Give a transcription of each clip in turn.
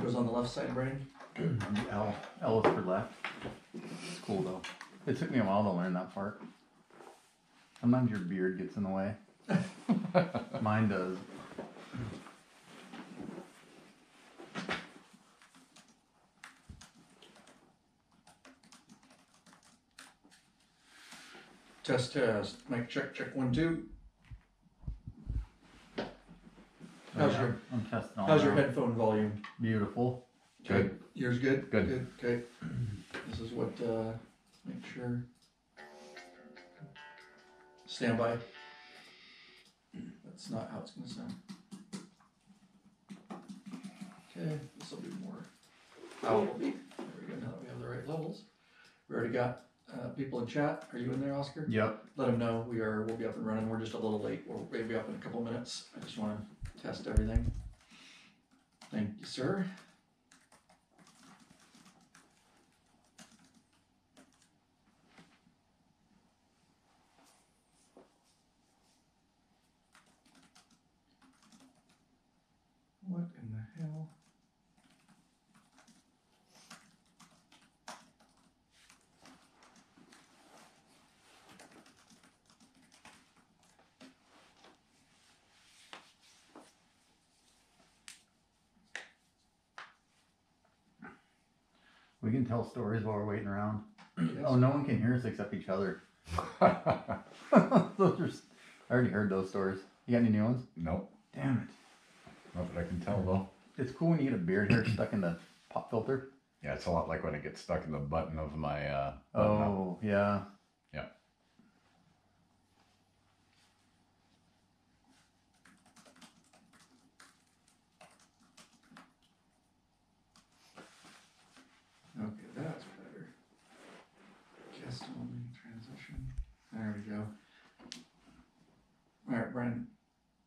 goes on the left side, Brian? Good. L. L is for left. It's cool though. It took me a while to learn that part. Sometimes your beard gets in the way. Mine does. Test, test. Mic check, check 1, 2. How's your headphone volume? Beautiful. Good. Yours good? Good. Good. Okay. This is what, make sure. Stand by. That's not how it's going to sound. Okay, this will be more how it will be. There we go, now that we have the right levels. We already got people in chat. Are you in there, Oscar? Yep. Let them know we'll be up and running. We're just a little late. We'll be up in a couple minutes. I just want to test everything. Thank you, sir. What in the hell? We can tell stories while we're waiting around. Yes. Oh, no one can hear us except each other. Those are, I already heard those stories. You got any new ones? Nope. Damn it. Not that I can tell though. It's cool when you get a beard hair stuck in the pop filter. Yeah, it's a lot like when it gets stuck in the button of my Oh, yeah. Yeah. Okay, that's better. Guest only transition. There we go. All right, Brian.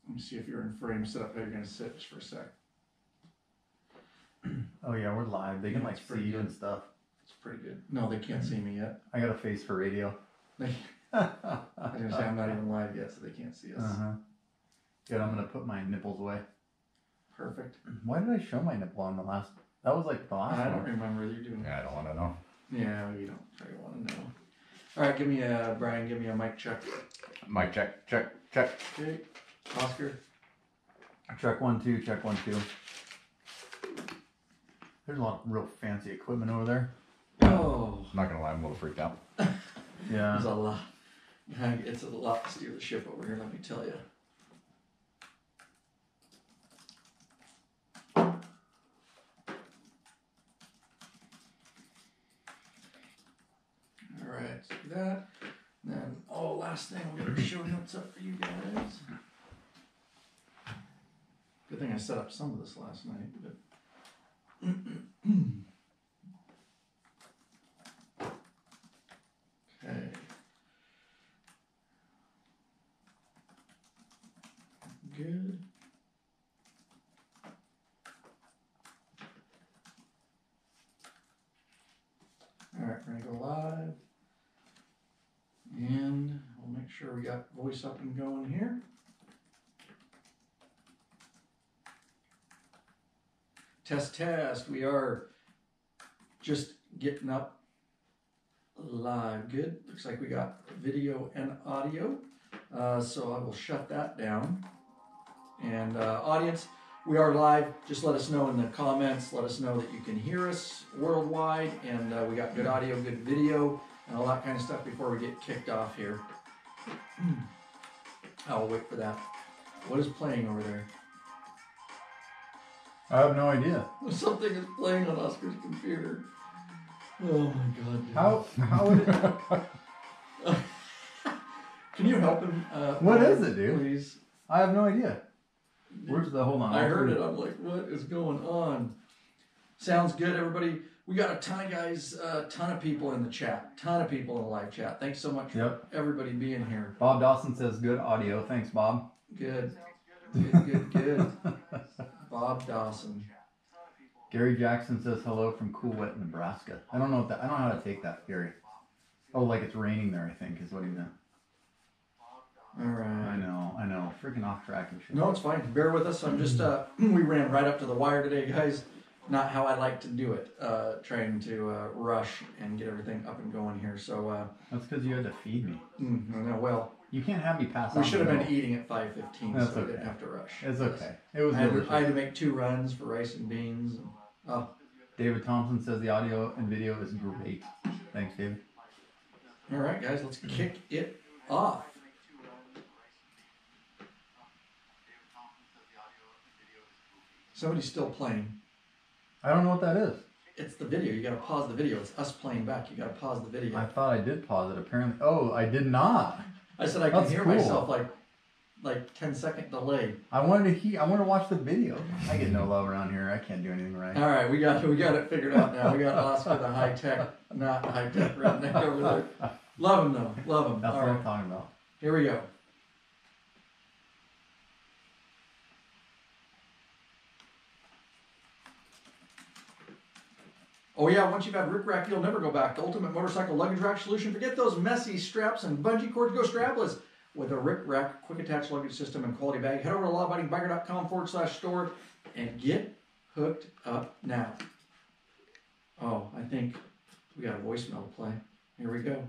Let me see if you're in frame. Set up how you're going to sit just for a sec. Oh, yeah, we're live. They can like see you and stuff. It's pretty good. No, they can't see me yet. I got a face for radio. I was going to say I'm not even live yet, so they can't see us. Good, I'm going to put my nipples away. Perfect. Why did I show my nipple on the last? That was like the last one. I don't remember you doing. Yeah, I don't want to know. Yeah, you don't really want to know. All right, Brian, give me a mic check. Mic check, check, check. Okay, Oscar. Check 1, 2, check 1, 2. There's a lot of real fancy equipment over there. Oh. I'm not gonna lie, I'm a little freaked out. Yeah. There's a lot. It's a lot to steer the ship over here, let me tell you. Alright, so do that. And then, last thing, we'll get our show notes up for you guys. Good thing I set up some of this last night, but okay. Good. All right, we're gonna go live. And we'll make sure we got voice up and going here. Test, test. We are just getting up live. Good. Looks like we got video and audio. So I will shut that down. And audience, we are live. Just let us know in the comments. Let us know that you can hear us worldwide. And we got good audio, good video, and all that kind of stuff before we get kicked off here. I'll wait for that. What is playing over there? I have no idea. Something is playing on Oscar's computer. Oh my god. Dude. How would it? Can you help him? What is it, dude? Please. I have no idea. Where's the, hold on. I heard it. I'm like, what is going on? Sounds good, everybody. We got a ton of guys, a ton of people in the chat. Ton of people in the live chat. Thanks so much for everybody being here. Bob Dawson says good audio. Thanks, Bob. Good. Good. Bob Dawson. Gary Jackson says hello from Cool Wet, Nebraska. I don't know if that, I don't know how to take that, Gary. Oh, like it's raining there, I think, is what he meant. All right. I know. Freaking off track and shit. No, it's fine. Bear with us. I'm just, we ran right up to the wire today, guys. not how I like to do it. Trying to rush and get everything up and going here. So That's because you had to feed me. no, well, You can't have me pass we out should have the been milk. eating at 5:15, That's so we okay. didn't have to rush. It's okay. It was I had, delicious. I had to make 2 runs for rice and beans. Oh, David Thompson says the audio and video is great. Thanks, David. all right, guys, let's kick it off. Somebody's still playing. I don't know what that is. It's the video. You gotta pause the video. It's us playing back. You gotta pause the video. I thought I did pause it. Apparently, oh, I did not. I said I can That's hear cool. myself like 10-second delay. I wanted to watch the video. I get no love around here. I can't do anything right. All right, we got it figured out now. We got Oscar, the high tech, not high tech redneck over there. Love him though. Love him. That's All what right, I'm talking about. here we go. Oh yeah, once you've had rip rack, you'll never go back. The ultimate motorcycle luggage rack solution. Forget those messy straps and bungee cords. Go strapless with a rip rack, quick attach luggage system, and quality bag. Head over to lawabidingbiker.com/store and get hooked up now. Oh, I think we got a voicemail to play. Here we go.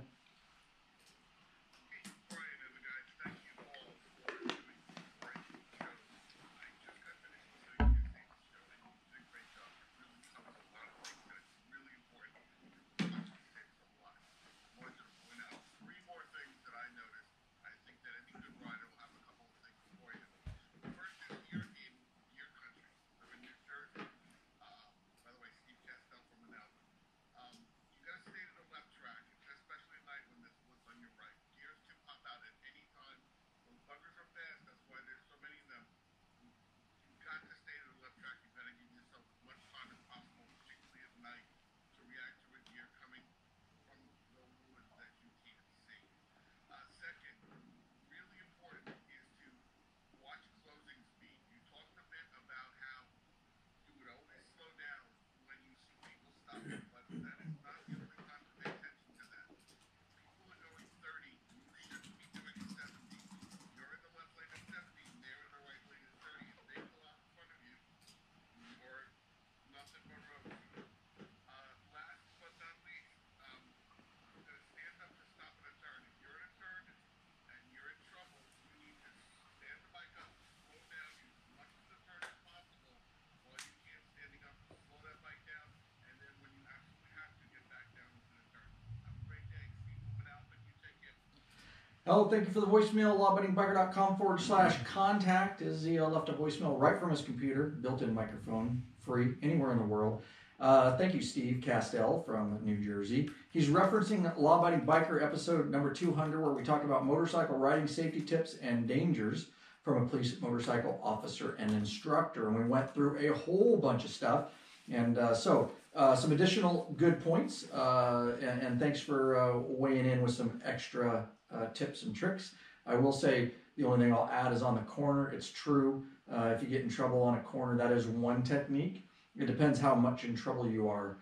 Oh, thank you for the voicemail. lawabidingbiker.com/contact is he left a voicemail right from his computer, built-in microphone, free anywhere in the world. Thank you, Steve Castell from New Jersey. He's referencing Law Abiding Biker episode number 200, where we talked about motorcycle riding safety tips and dangers from a police motorcycle officer and instructor. And we went through a whole bunch of stuff. And some additional good points. And thanks for weighing in with some extra tips and tricks. I will say the only thing I'll add is on the corner. It's true. If you get in trouble on a corner, that is one technique. It depends how much in trouble you are,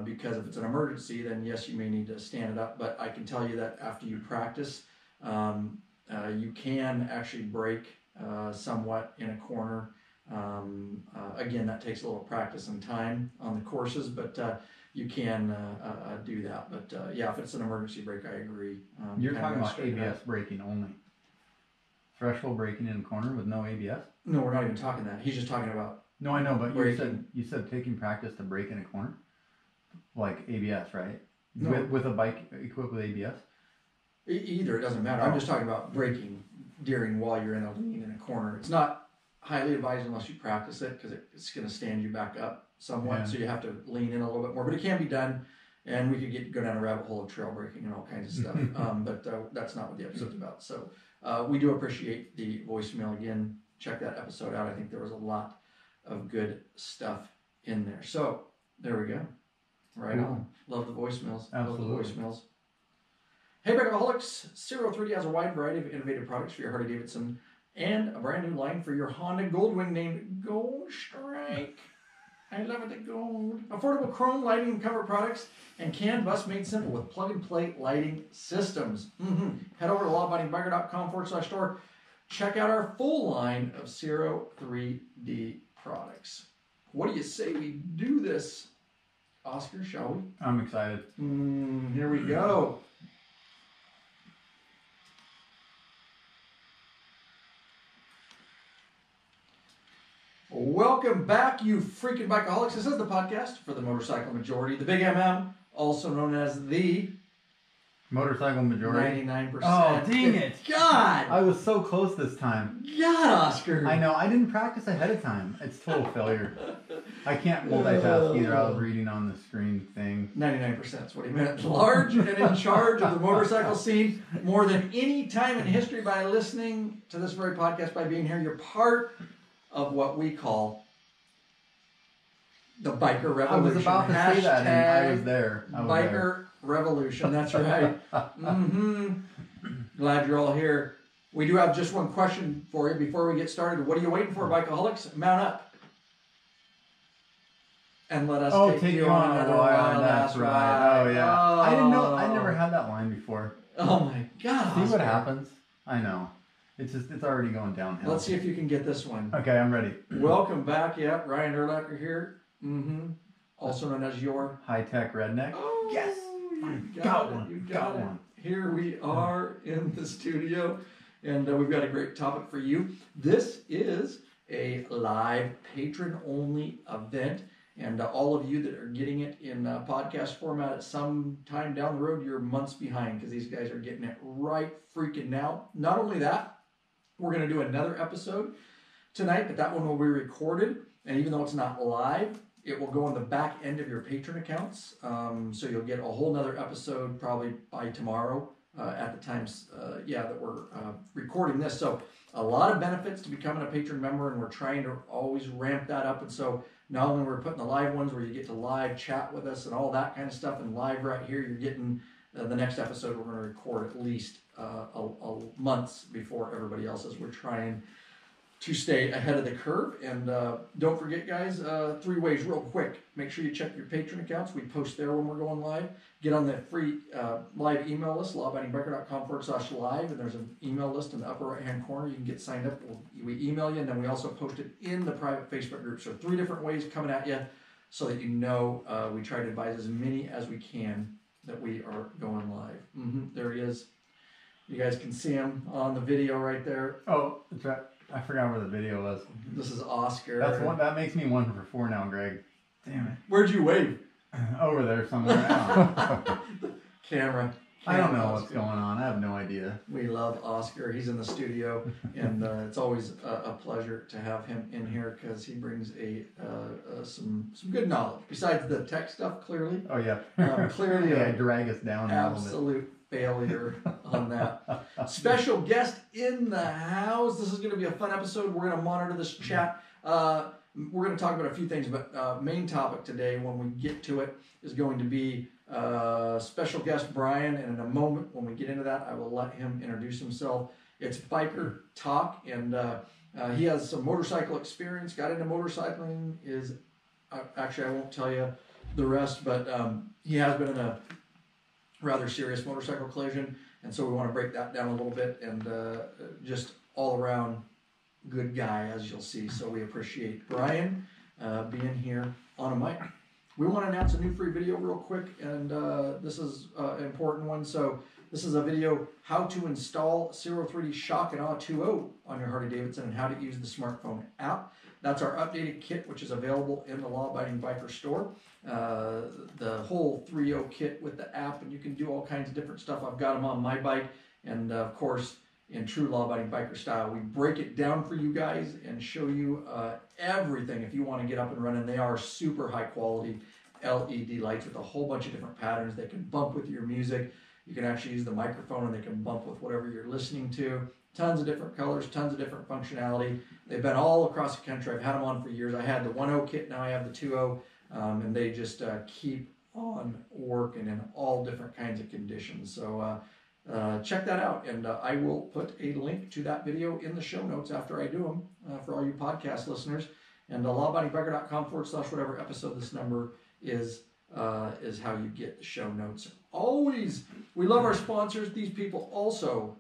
because if it's an emergency, then yes, you may need to stand it up. But I can tell you that after you practice, you can actually brake somewhat in a corner. Again, that takes a little practice and time on the courses, but you can do that. But yeah, if it's an emergency brake, I agree. You're talking about ABS braking only. Threshold braking in a corner with no ABS? No, we're not even talking that. He's just talking about. No, I know, but braking. you said taking practice to brake in a corner, like ABS, right? No. With a bike equipped with ABS. Either, it doesn't matter. I'm just talking about braking during while you're in a lean in a corner. It's not highly advised unless you practice it, because it's going to stand you back up somewhat. Yeah. So you have to lean in a little bit more, but it can be done. And we could go down a rabbit hole of trail braking and all kinds of stuff. But that's not what the episode's about. So we do appreciate the voicemail. Again, check that episode out. I think there was a lot of good stuff in there. So there we go. Right on. Love the voicemails. Absolutely. Love the voicemails. Hey, Bikeaholics. 03D has a wide variety of innovative products for your Harley-Davidson and a brand new line for your Honda Goldwing named Gold Strike. I love it, the gold. Affordable chrome lighting and cover products and CAN bus made simple with plug-and-play lighting systems. Head over to lawabidingbiker.com/store. Check out our full line of 03D products. what do you say we do this, Oscar, shall we? I'm excited. Here we go. Welcome back, you freaking bikeaholics. This is the podcast for the motorcycle majority, the Big MM, also known as the Motorcycle majority. 99%. Oh, dang it. God! I was so close this time. God, Oscar! I know. I didn't practice ahead of time. It's total failure. I can't multitask either. I was reading on the screen thing. 99% is what he meant. Large and in charge of the motorcycle scene more than any time in history by listening to this very podcast, by being here. You're part of what we call the biker revolution. I was about to say that, and I was there. Biker revolution. That's right. Glad you're all here. We do have just one question for you before we get started. What are you waiting for, bikeaholics? Mount up and let us take you on another wild ass ride. Oh yeah. I didn't know. I never had that line before. Oh my God. See what happens. I know. It's already going downhill. Let's see if you can get this one. Okay, I'm ready. Welcome back. Yeah, Ryan Erlacher here. Also known as your high-tech redneck. Oh, yes. You got one. You got one. Here we are in the studio, and we've got a great topic for you. This is a live patron-only event, and all of you that are getting it in podcast format at some time down the road, you're months behind because these guys are getting it right freaking now. Not only that, we're going to do another episode tonight, but that one will be recorded, and even though it's not live, it will go on the back end of your patron accounts, so you'll get a whole nother episode probably by tomorrow at the times, that we're recording this. So a lot of benefits to becoming a patron member, and we're trying to always ramp that up. And so not only we're putting the live ones where you get to live chat with us and all that kind of stuff, and live right here, you're getting the next episode we're going to record at least months before everybody else is. We're trying to stay ahead of the curve. And don't forget, guys, 3 ways real quick. Make sure you check your patron accounts. We post there when we're going live. Get on the free live email list, lawabidingbiker.com/live, and there's an email list in the upper right-hand corner. You can get signed up. We email you, and then we also post it in the private Facebook group. So 3 different ways coming at you so that you know we try to advise as many as we can that we are going live. There he is. You guys can see him on the video right there. Oh, that's right. I forgot where the video was. This is Oscar. That's one. That makes me 1 for 4 now, Greg. Damn it. Where'd you wave? Over there somewhere. Camera. I don't know what's going on. I have no idea. We love Oscar. He's in the studio, and it's always a pleasure to have him in here because he brings some good knowledge besides the tech stuff. Clearly. Oh yeah. Clearly, drag us down a little bit. Absolute failure on that. Special guest in the house. This is going to be a fun episode. We're going to monitor this chat. We're going to talk about a few things, but main topic today, when we get to it, is going to be special guest Brian. And in a moment, when we get into that, I will let him introduce himself. It's Biker Talk, and he has some motorcycle experience. Got into motorcycling. Actually, I won't tell you the rest, but he has been in a rather serious motorcycle collision, and so we want to break that down a little bit, and just all around good guy, as you'll see. So we appreciate Brian being here on a mic. We want to announce a new free video real quick, and this is an important one. So this is a video, how to install 03D Shock and Awe 2.0 on your Harley-Davidson and how to use the smartphone app. That's our updated kit, which is available in the Law Abiding Biker store. The whole 3.0 kit with the app, and you can do all kinds of different stuff. I've got them on my bike, and of course, in true Law Abiding Biker style, we break it down for you guys and show you everything if you want to get up and running. They are super high quality LED lights with a whole bunch of different patterns. They can bump with your music. You can actually use the microphone, and they can bump with whatever you're listening to. Tons of different colors, tons of different functionality. They've been all across the country. I've had them on for years. I had the 1.0 kit, now I have the 2.0, and they just keep on working in all different kinds of conditions. So check that out, and I will put a link to that video in the show notes after I do them for all you podcast listeners. And lawabidingbiker.com/whatever episode this number is how you get the show notes. Always, we love our sponsors. These people also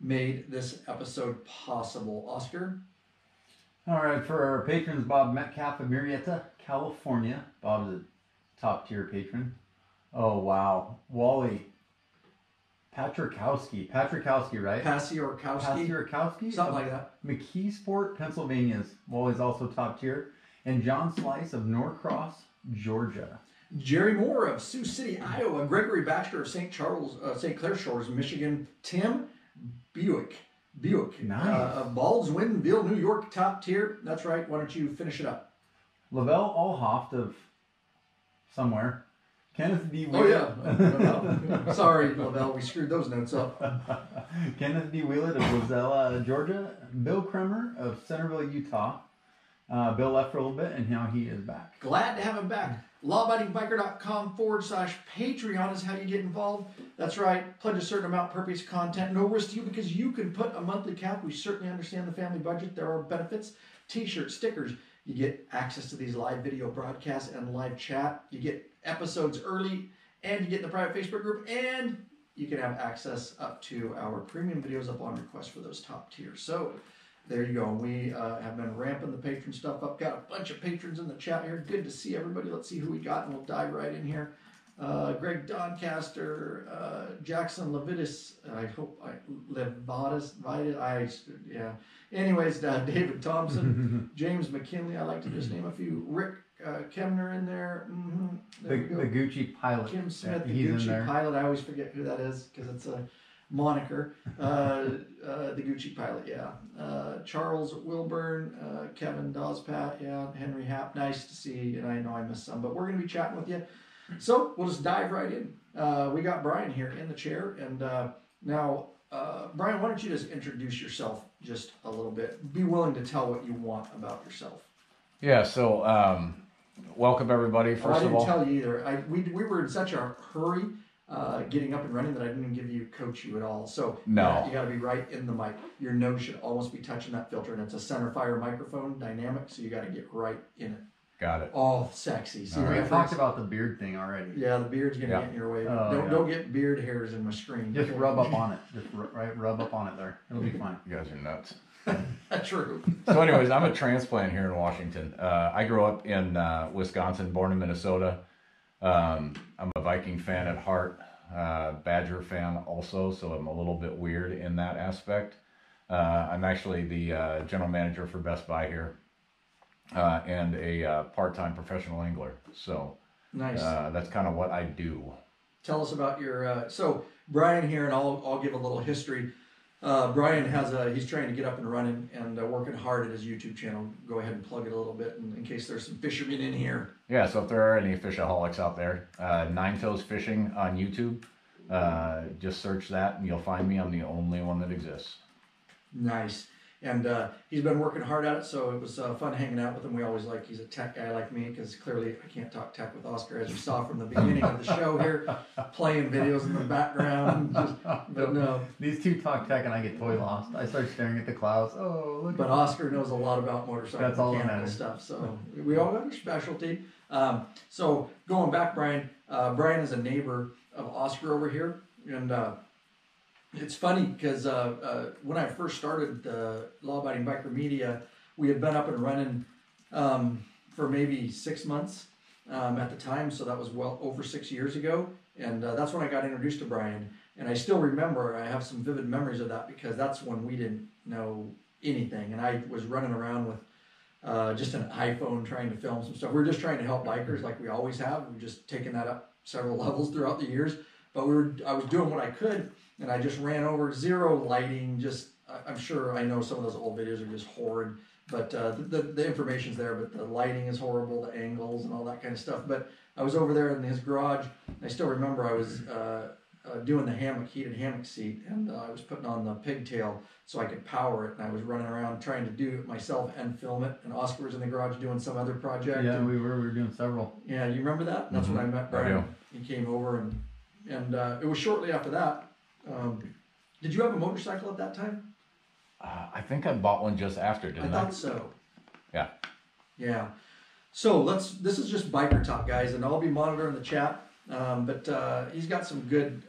made this episode possible. Oscar? All right, for our patrons, Bob Metcalf of Murrieta, California. Bob's a top tier patron. Oh, wow. Wally Patrikowski, right? Paciorkowski, something like that. McKeesport, Pennsylvania. Wally's also top tier. And John Slice of Norcross, Georgia. Jerry Moore of Sioux City, Iowa. Gregory Baxter of St. Clair Shores, Michigan. Tim Buick. Nice. Of Baldwinville, New York, top tier. That's right. Why don't you finish it up? Lavelle Allhoft of somewhere. Kenneth D. Oh, yeah. Sorry, Lavelle. We screwed those notes up. Kenneth D. Wheeler of Rosella, Georgia. Bill Kremer of Centerville, Utah. Bill left for a little bit, and now he is back. Glad to have him back. Lawabidingbiker.com/Patreon is how you get involved. That's right. Pledge a certain amount per piece of content. No risk to you because you can put a monthly cap. We certainly understand the family budget. There are benefits. T-shirts, stickers. You get access to these live video broadcasts and live chat. You get episodes early, and you get in the private Facebook group, and you can have access up to our premium videos up on request for those top tiers. So there you go. We have been ramping the patron stuff up. Got a bunch of patrons in the chat here. Good to see everybody. Let's see who we got, and we'll dive right in here. Greg Doncaster, Jackson Levitas. I hope yeah. Anyways, David Thompson, James McKinley. I like to just name a few. Rick Kemner in there. The Gucci Pilot. Kim Smith, the He's Gucci Pilot. I always forget who that is because it's a moniker. The Gucci Pilot, yeah. Charles Wilburn, Kevin Dawspat, yeah. Henry Happ. Nice to see, and I know I missed some, but we're going to be chatting with you. So we'll just dive right in. We got Brian here in the chair, and now, Brian, why don't you just introduce yourself just a little bit? Be willing to tell what you want about yourself. Yeah, so welcome everybody, first of all. I didn't tell you either. We were in such a hurry getting up and running that I didn't even coach you at all. So no, you got to be right in the mic. Your nose should almost be touching that filter, and it's a center fire microphone, dynamic, so you got to get right in it. Got it. All sexy. See, we talked about the beard thing already. Yeah, the beard's gonna get in your way. Don't get beard hairs in my screen. Just rub up on it. Just rub up on it there. It'll be fine. You guys are nuts. True. So anyways, I'm a transplant here in Washington. I grew up in Wisconsin, born in Minnesota. I'm a Viking fan at heart, Badger fan also, so I'm a little bit weird in that aspect. I'm actually the general manager for Best Buy here. And a part-time professional angler. So nice. That's kind of what I do. Tell us about your so Brian here, and I'll give a little history. Brian he's trying to get up and running and working hard at his YouTube channel. Go ahead and plug it a little bit in case there's some fishermen in here. Yeah, so if there are any fishaholics out there, Nine Toes Fishing on YouTube, just search that and you'll find me. I'm the only one that exists. Nice. And he's been working hard at it, so it was fun hanging out with him. We always he's a tech guy like me, because clearly I can't talk tech with Oscar, as you saw from the beginning of the show here, playing videos in the background. But no. These two talk tech and I get toy lost. I start staring at the clouds. Oh, look. But Oscar knows a lot about motorcycle mechanical stuff, so we all got our specialty. So going back, Brian, Brian is a neighbor of Oscar over here, and it's funny because when I first started Law Abiding Biker Media, we had been up and running for maybe 6 months at the time, so that was well over 6 years ago, and that's when I got introduced to Brian. And I still remember, I have some vivid memories of that, because that's when we didn't know anything, and I was running around with just an iPhone trying to film some stuff. We were just trying to help bikers like we always have. We've just taken that up several levels throughout the years, but I was doing what I could. And I just ran over, zero lighting, I'm sure I know some of those old videos are just horrid, but the information's there, but the lighting is horrible, the angles and all that kind of stuff. But I was over there in his garage. I still remember I was doing the heated hammock seat, and I was putting on the pigtail so I could power it, and I was running around trying to do it myself and film it, and Oscar was in the garage doing some other project. Yeah, we were doing several. Yeah, you remember that? That's when I met Brian. He came over, and it was shortly after that. Did you have a motorcycle at that time? I think I bought one just after, didn't I? I thought so. Yeah. Yeah. So this is just biker talk, guys, and I'll be monitoring the chat. But he's got some good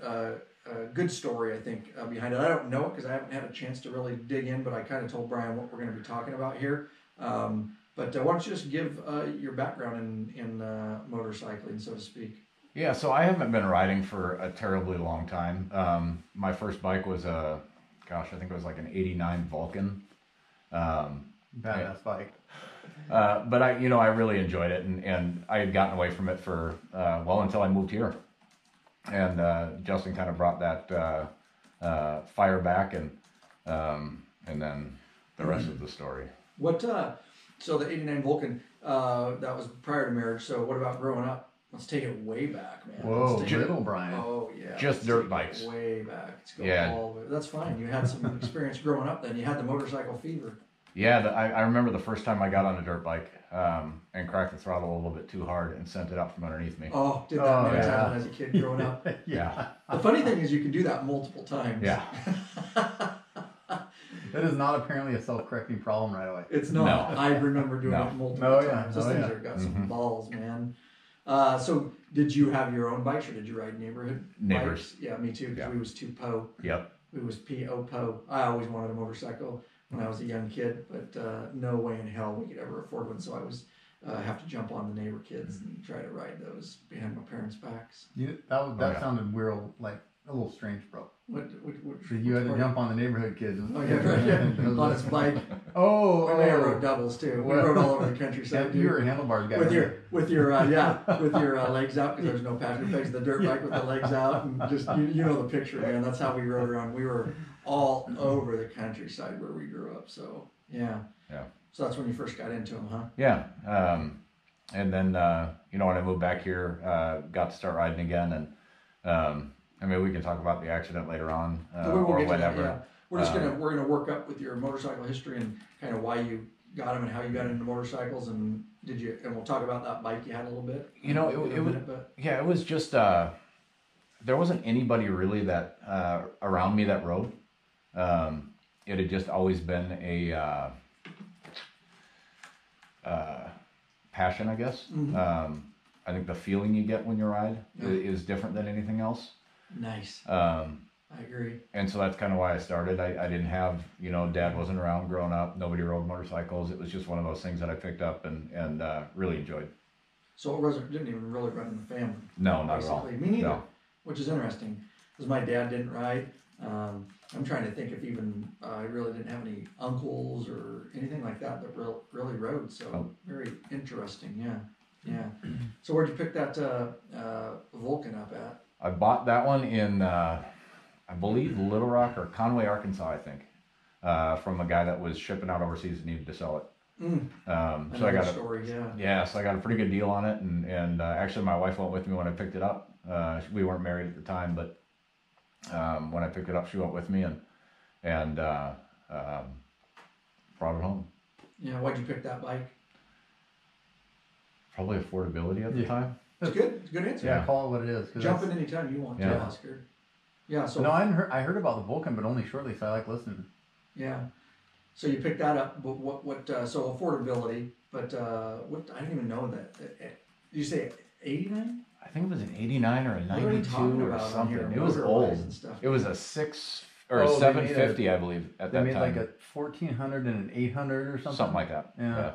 story, I think, behind it. I don't know it because I haven't had a chance to really dig in, but I kind of told Brian what we're going to be talking about here. But why don't you just give your background in motorcycling, so to speak? Yeah, so I haven't been riding for a terribly long time. My first bike was I think it was like an '89 Vulcan. Badass bike. But I really enjoyed it, and I had gotten away from it for until I moved here, and Justin kind of brought that fire back, and then the rest of the story. What? So the '89 Vulcan, that was prior to marriage. So what about growing up? Let's take it way back, man. Whoa, Let's take little Brian. Oh yeah. Just let's dirt take it bikes. Way back. Let's go Yeah. all the way. That's fine. You had some experience growing up. Then you had the motorcycle fever. Yeah, I remember the first time I got on a dirt bike and cracked the throttle a little bit too hard and sent it out from underneath me. Oh, did that many yeah. times as a kid growing up. Yeah. The funny thing is, you can do that multiple times. Yeah. That is not apparently a self-correcting problem right away. It's not. No. I remember doing No. it multiple Oh, yeah. times. Those Oh, things yeah. have got some Mhm. balls, man. So did you have your own bikes, or did you ride neighborhood Neighbors. bikes? Yeah, me too. Because Yeah. we was two po. Yep. We was P-O-Po. I always wanted a motorcycle when I was a young kid, but no way in hell we could ever afford one. So I was have to jump on the neighbor kids and try to ride those behind my parents' backs. That yeah. sounded weird, like a little strange, bro. What So you had to part? jump on the neighborhood kids. Oh yeah, right, yeah. On his bike. Oh, We may have rode doubles too. We rode all over the countryside. You dude. were a handlebars guy. with weren't your legs out, because there's no passenger pegs. The dirt bike with the legs out, and just you know the picture, man. That's how we rode around. We were all over the countryside where we grew up. So yeah. So that's when you first got into them, huh? Yeah. And then when I moved back here, got to start riding again, and we can talk about the accident later on We'll or get to that, whatever. yeah. We're gonna work up with your motorcycle history and kind of why you got them and how you got into motorcycles, and we'll talk about that bike you had a little bit. It was just there wasn't anybody really that around me that rode. It had just always been a passion, I guess. Mm-hmm. I think the feeling you get when you ride is different than anything else. Nice. I agree. And so that's kind of why I started. I didn't have, Dad wasn't around growing up. Nobody rode motorcycles. It was just one of those things that I picked up and really enjoyed. So it didn't even really run in the family. No, not at all. Me neither. No. Which is interesting, because my dad didn't ride. I'm trying to think if even I really didn't have any uncles or anything like that really rode. So very interesting. Yeah. So where'd you pick that Vulcan up at? I bought that one in, I believe, Little Rock or Conway, Arkansas, I think, from a guy that was shipping out overseas and needed to sell it. So I got story, so I got a pretty good deal on it, and actually my wife went with me when I picked it up. We weren't married at the time, but when I picked it up, she went with me and brought it home. Yeah, why'd you pick that bike? Probably affordability at the time. That's good. It's a good answer. Yeah, call it what it is. Jump in anytime you want to, Oscar. Yeah. So no, I heard about the Vulcan, but only shortly, so I like listening. Yeah. So you picked that up, but what? So affordability, but what? I didn't even know that. Did you say 89? I think it was an 89 or a 92 or something. It was Motor-wise old. and stuff. It was a 750, I believe, at that They made time. like a 1400 and an 800 or something. Something like that. Yeah.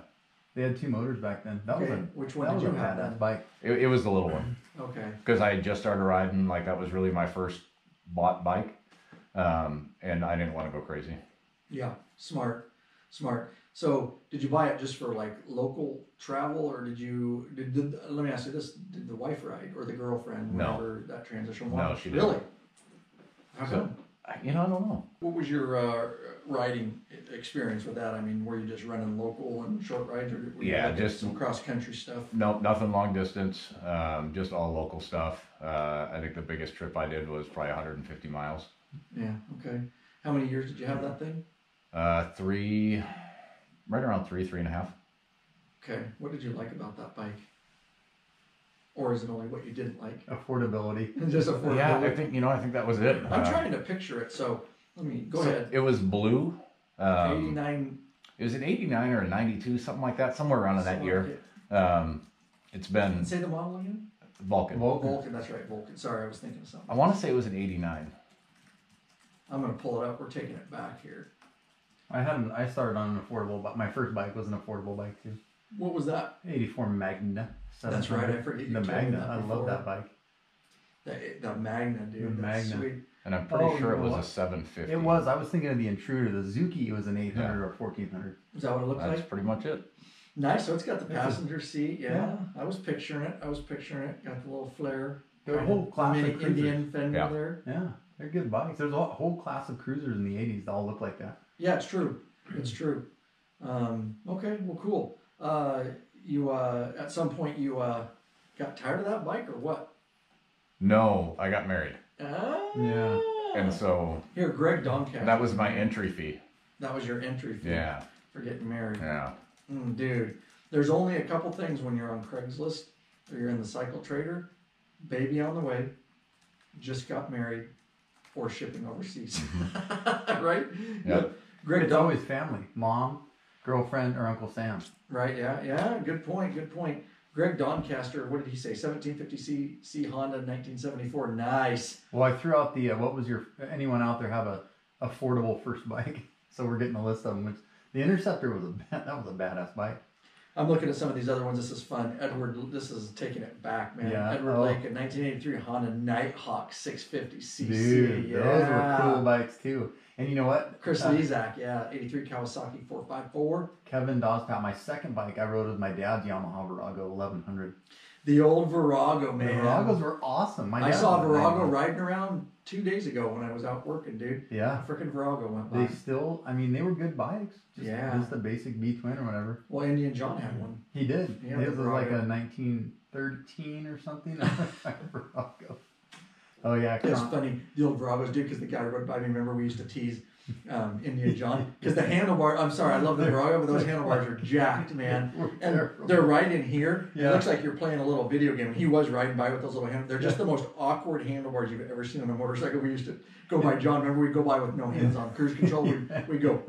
They had two motors back then. That was Which one that did was you a have badass then? bike. It was the little one. Okay. Because I had just started riding. Like, that was really my first bought bike. And I didn't want to go crazy. Yeah. Smart. So did you buy it just for like local travel, or did let me ask you this, did the wife ride or the girlfriend whenever that transition was? No, she didn't. Really? How come? I don't know. What was your riding experience with that? I mean, were you just running local and short rides, or were you looking at just some cross country stuff? Nope, nothing long distance. Just all local stuff. I think the biggest trip I did was probably 150 miles. Yeah. Okay. How many years did you have that thing? Right around 3.5. Okay. What did you like about that bike? Or is it only what you didn't like? Affordability. Just affordability. Yeah, I think that was it. I'm trying to picture it. So let me go ahead. It was blue. 89. It was an 89 or a 92, something like that, somewhere around in that year. It's been Say the model again. Vulcan. Vulcan. That's right. Vulcan. Sorry, I was thinking of something. I want to say it was an 89. I'm going to pull it up. We're taking it back here. I started on an affordable, but my first bike was an affordable bike too. What was that? 84 Magna. That's right. I forget you the told me Magna. that I before. love that bike. The Magna, dude. The That's Magna. sweet. And I'm pretty sure you it know was what? a 750. It was. I was thinking of the Intruder. The Zuki was an 800 or 1400. Is that what it looked That's like? pretty much it. Nice. So it's got the It's a- passenger seat. Yeah. Yeah. I was picturing it. Got the little flare. They're a kind of whole class mini of cruisers. Indian fender Yeah. there. Yeah, they're good bikes. There's a whole class of cruisers in the 80s that all look like that. Yeah, it's true. It's true. Okay. Well, cool. You at some point you got tired of that bike or what? No, I got married. Yeah. And so Here, Greg Doncaster. that was my entry fee. That was your entry fee. Yeah. For getting married. Yeah. Dude, there's only a couple things when you're on Craigslist or you're in the cycle trader. Baby on the way, just got married, or shipping overseas. Right? Yeah. Greg It's always family. Mom, girlfriend, or Uncle Sam. Right, yeah. Good point. Greg Doncaster, what did he say? 1750cc Honda 1974. Nice. Well, I threw out the, what was anyone out there have a affordable first bike? So we're getting a list of them, which the Interceptor was that was a badass bike. I'm looking at some of these other ones. This is fun. Edward, this is taking it back, man. Yeah. Edward Lake, a 1983 Honda Nighthawk 650cc. Dude, yeah. those were cool bikes too. And you know what? Chris Lezak, 83 Kawasaki 454. Kevin Dawspat, my second bike I rode was my dad's Yamaha Virago 1100. The old Virago, man. The Viragos were awesome. I saw a Virago riding around 2 days ago when I was out working, dude. Yeah. A freaking Virago went by. They still, they were good bikes. Just a basic B-twin or whatever. Well, Indian John had one. He did. Yeah, His was Virago. like a 1913 or something. Virago. Oh yeah. It's funny, the old Viragos, dude, because the guy rode by me. Remember, we used to tease Indian John because the handlebar. I'm sorry, I love the Virago, but those handlebars are jacked, man. And they're right in here. Yeah. It looks like you're playing a little video game. He was riding by with those little handlebars. They're just the most awkward handlebars you've ever seen on a motorcycle. We used to go by John. Remember, we'd go by with no hands on cruise control. We'd go.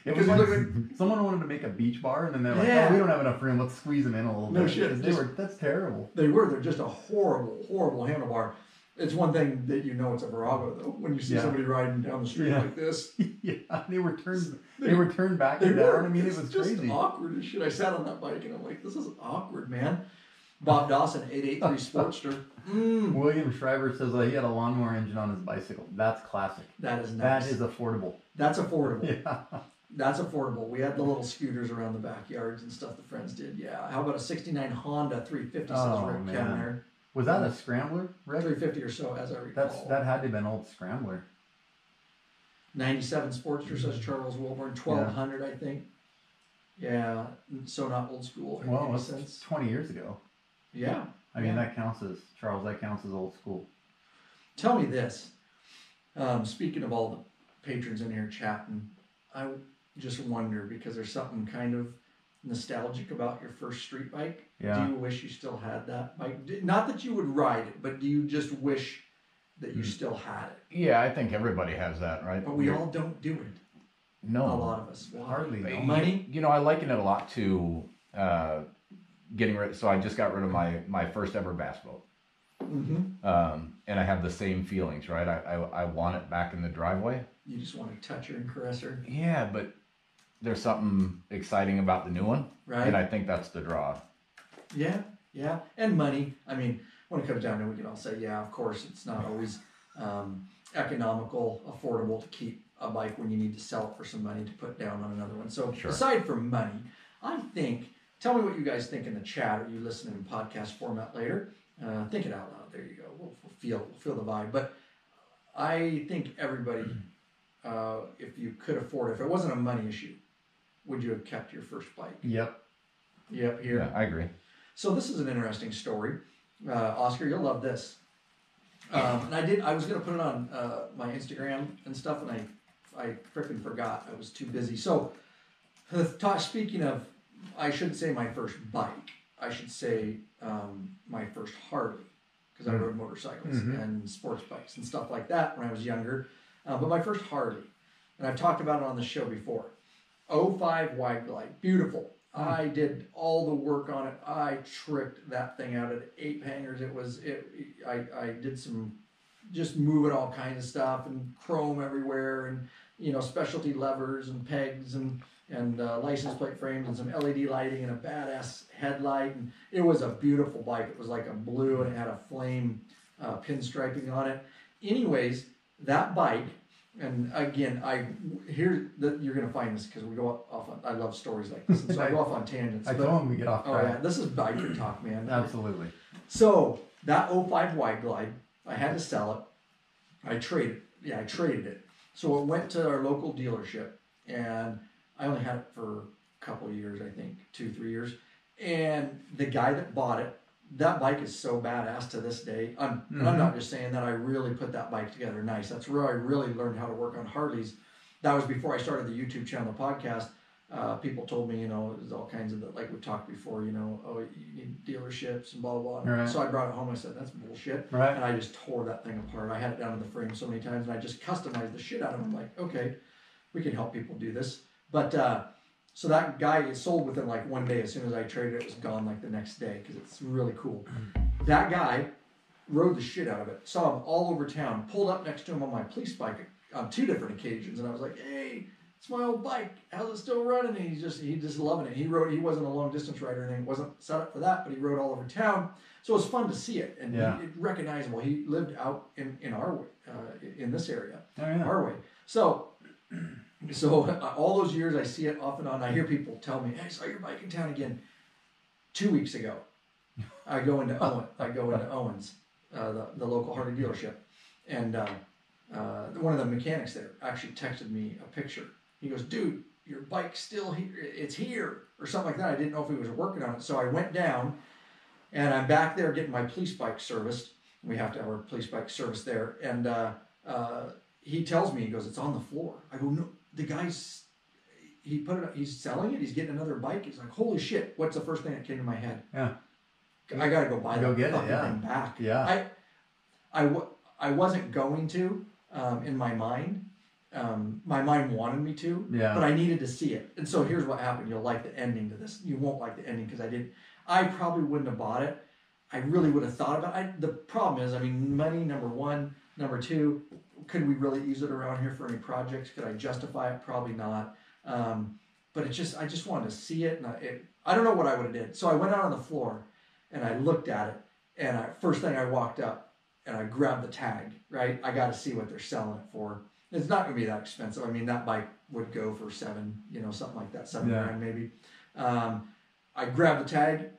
It was like someone wanted to make a beach bar, and then they're like, "Oh, we don't have enough room. Let's squeeze them in a little bit." No shit. That's terrible. They're just a horrible handlebar. It's one thing that you know it's a Virago though when you see somebody riding down the street like this. Yeah, they were turned back and down. I mean, it was just crazy. Awkward as shit. I sat on that bike and I'm like, this is awkward, man. Bob Dawson, 883 Sportster. William Shriver says he had a lawnmower engine on his bicycle. That's classic. That is nice. That is affordable. That's affordable. Yeah. That's affordable. We had the little scooters around the backyards and stuff the friends did. Yeah. How about a 69 Honda 350 says Rick Ken there. Was that a Scrambler, Rick? 350 or so, as I recall. That had to have been old Scrambler. 97 Sportster says Charles Wilburn. 1200, I think. Yeah. So not old school. Well, it's 20 years ago. Yeah. I mean, that counts as old school. Tell me this. Speaking of all the patrons in here chatting, I just wonder, because there's something kind of nostalgic about your first street bike. Yeah. Do you wish you still had that bike? Not that you would ride it, but do you just wish that you still had it? Yeah, I think everybody has that, right? But we all don't do it. No. A lot of us. Hardly. No. Money? You know, I liken it a lot to getting rid. So I just got rid of my first ever bass boat. Mm-hmm. And I have the same feelings, right? I want it back in the driveway. You just want to touch her and caress her. Yeah, but there's something exciting about the new one. Right. And I think that's the draw. Yeah. And money. I mean, when it comes down to it, we can all say, yeah, of course, it's not always economical, affordable to keep a bike when you need to sell it for some money to put down on another one. So aside from money, I think, tell me what you guys think in the chat, or you listening in podcast format later. Think it out loud. There you go. We'll feel the vibe. But I think everybody, if you could afford it, if it wasn't a money issue, would you have kept your first bike? Yep. Here. Yeah, I agree. So this is an interesting story. Oscar, you'll love this. And I was going to put it on my Instagram and stuff, and I freaking forgot. I was too busy. So speaking of, I shouldn't say my first bike. I should say my first Harley, because I rode motorcycles and sports bikes and stuff like that when I was younger. But my first Harley, and I've talked about it on the show before. 05 Wide Glide, beautiful. I did all the work on it. I tricked that thing out at 8 hangers. I did some, just moving all kinds of stuff and chrome everywhere and specialty levers and pegs and license plate frames and some LED lighting and a badass headlight. And it was a beautiful bike. It was like a blue and it had a flame pinstriping on it. Anyways, that bike, and again, you're gonna find this because we go off on, I love stories like this, and so I go off on tangents. I told him we get off track. Oh yeah, this is biker talk, man. Absolutely. So that 05 Wide Glide, I had to sell it. I traded it. So it went to our local dealership, and I only had it for a couple of years, I think, 2-3 years. And the guy that bought it, that bike is so badass to this day. And I'm not just saying that. I really put that bike together nice. That's where I really learned how to work on Harleys. That was before I started the YouTube channel, the podcast. People told me, there's all kinds of, like we talked before, oh, you need dealerships and blah, blah, blah. Right. So I brought it home. I said, that's bullshit. Right. And I just tore that thing apart. I had it down in the frame so many times, and I just customized the shit out of it. I'm like, okay, we can help people do this. But so that guy is sold within like 1 day. As soon as I traded it, it was gone like the next day because it's really cool. That guy rode the shit out of it. Saw him all over town. Pulled up next to him on my police bike on 2 different occasions, and I was like, hey, it's my old bike. How's it still running? And he's just loving it. He wasn't a long distance rider and it wasn't set up for that, but he rode all over town. So it was fun to see it and recognizable. He lived out in our way, in this area, our way. So all those years I see it off and on. I hear people tell me, hey, I saw your bike in town again 2 weeks ago. I go into Owens, the local Harley dealership, and one of the mechanics there actually texted me a picture. He goes, dude, your bike's still here. It's here, or something like that. I didn't know if he was working on it. So I went down, and I'm back there getting my police bike serviced. We have to have our police bike serviced there. And he tells me, he goes, it's on the floor. I go, no, the guy's, he put it up, he's selling it. He's getting another bike. He's like, holy shit. What's the first thing that came to my head? Yeah. I got to go buy that fucking thing back. Yeah. I wasn't going to, in my mind. My mind wanted me to, but I needed to see it. And so here's what happened. You'll like the ending to this. You won't like the ending because I probably wouldn't have bought it. I really would have thought about it. The problem is, money, number one. Number two, could we really use it around here for any projects? Could I justify it? Probably not. But I just wanted to see it. And I don't know what I would have did. So I went out on the floor and I looked at it. And first thing I walked up and I grabbed the tag, right? I got to see what they're selling it for. It's not going to be that expensive. That bike would go for $7, something like that, $7,000 maybe. I grabbed the tag.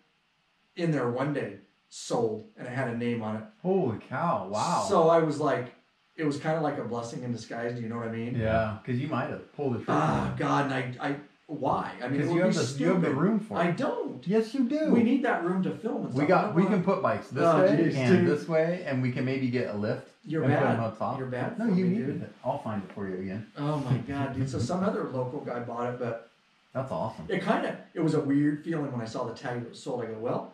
In there one day, sold, and it had a name on it. Holy cow! Wow. So I was like, it was kind of like a blessing in disguise. Do you know what I mean? Yeah, because you might have pulled the trigger. Ah, God, and I why? Because you have the room for it. I don't. Yes, you do. We need that room to film and stuff. We can put bikes this way and this way, and we can maybe get a lift. You're and bad. Put them up top. You're bad. No, you needed it. I'll find it for you again. Oh my God, dude! So some other local guy bought it, but that's awesome. It was a weird feeling when I saw the tag that was sold. I go, well,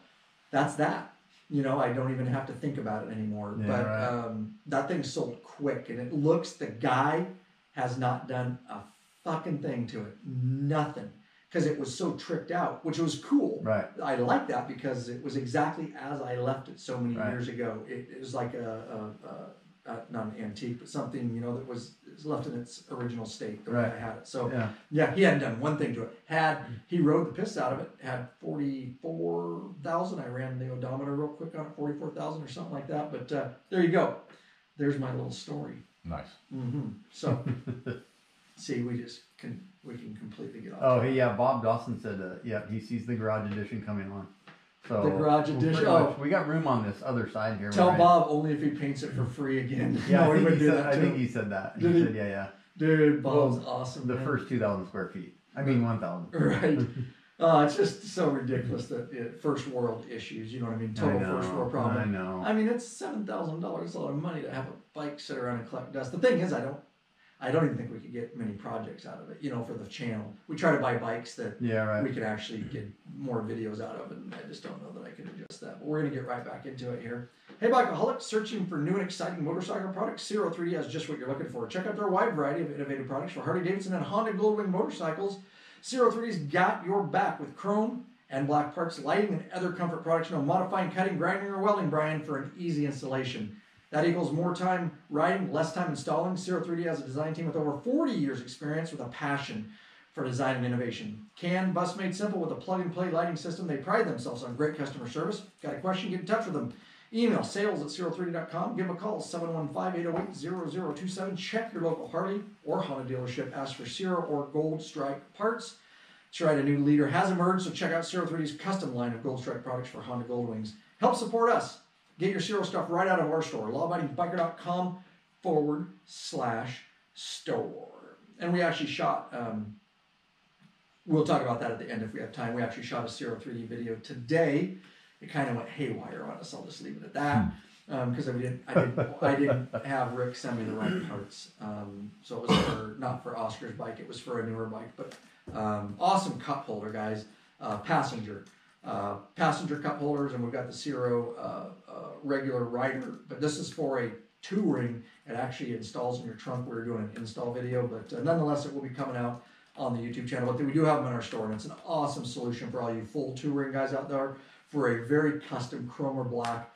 that's that. I don't even have to think about it anymore. Yeah, but right. that thing sold quick, and it looks, the guy has not done a fucking thing to it. Nothing. Because it was so tricked out, which was cool. Right. I like that because it was exactly as I left it so many years ago. It was like not an antique, but something, that was left in its original state the way I had it. So, yeah, he hadn't done one thing to it. He rode the piss out of it, had 44,000. I ran the odometer real quick on it, 44,000 or something like that. But there you go. There's my little story. Nice. Mm-hmm. So, see, we can completely get off. Oh, hey, yeah, Bob Dawson said, he sees the Garage Edition coming on. So the Garage Edition. We got room on this other side here. Tell Bob only if he paints it for free again. Yeah, I think he said that. He said, yeah. Dude, Bob's awesome. The first 2,000 square feet. 1,000. Right. It's just so ridiculous that first world issues, you know what I mean? Total first world problem. I know. It's $7,000. It's a lot of money to have a bike sit around and collect dust. The thing is, I don't even think we could get many projects out of it, for the channel. We try to buy bikes that we could actually get more videos out of, and I just don't know that I can adjust that. But we're going to get right back into it here. Hey, Bikeaholics, searching for new and exciting motorcycle products? Zero3D has just what you're looking for. Check out their wide variety of innovative products for Harley-Davidson and Honda Goldwing motorcycles. Zero3D's got your back with chrome and black parts, lighting, and other comfort products. No modifying, cutting, grinding, or welding, Brian, for an easy installation. That equals more time riding, less time installing. Zero 3D has a design team with over 40 years experience with a passion for design and innovation. Bus made simple with a plug-and-play lighting system. They pride themselves on great customer service. Got a question? Get in touch with them. Email sales@zero3d.com. Give them a call, 715-808-0027. Check your local Harley or Honda dealership. Ask for Zero or Gold Strike parts. That's right, a new leader has emerged, so check out Zero 3D's custom line of Gold Strike products for Honda Gold Wings. Help support us. Get your Zero stuff right out of our store, lawabidingbiker.com/store. And we actually shot, we'll talk about that at the end if we have time. We actually shot a Zero 3D video today. It kind of went haywire on us. I'll just leave it at that because I didn't have Rick send me the right parts. So it was not for Oscar's bike. It was for a newer bike. But awesome cup holder, guys. Passenger cup holders, and we've got the Zero regular rider. But this is for a two-ring. It actually installs in your trunk. We're doing an install video, but nonetheless, it will be coming out on the YouTube channel. But we do have them in our store, and it's an awesome solution for all you full two-ring guys out there for a very custom chrome or black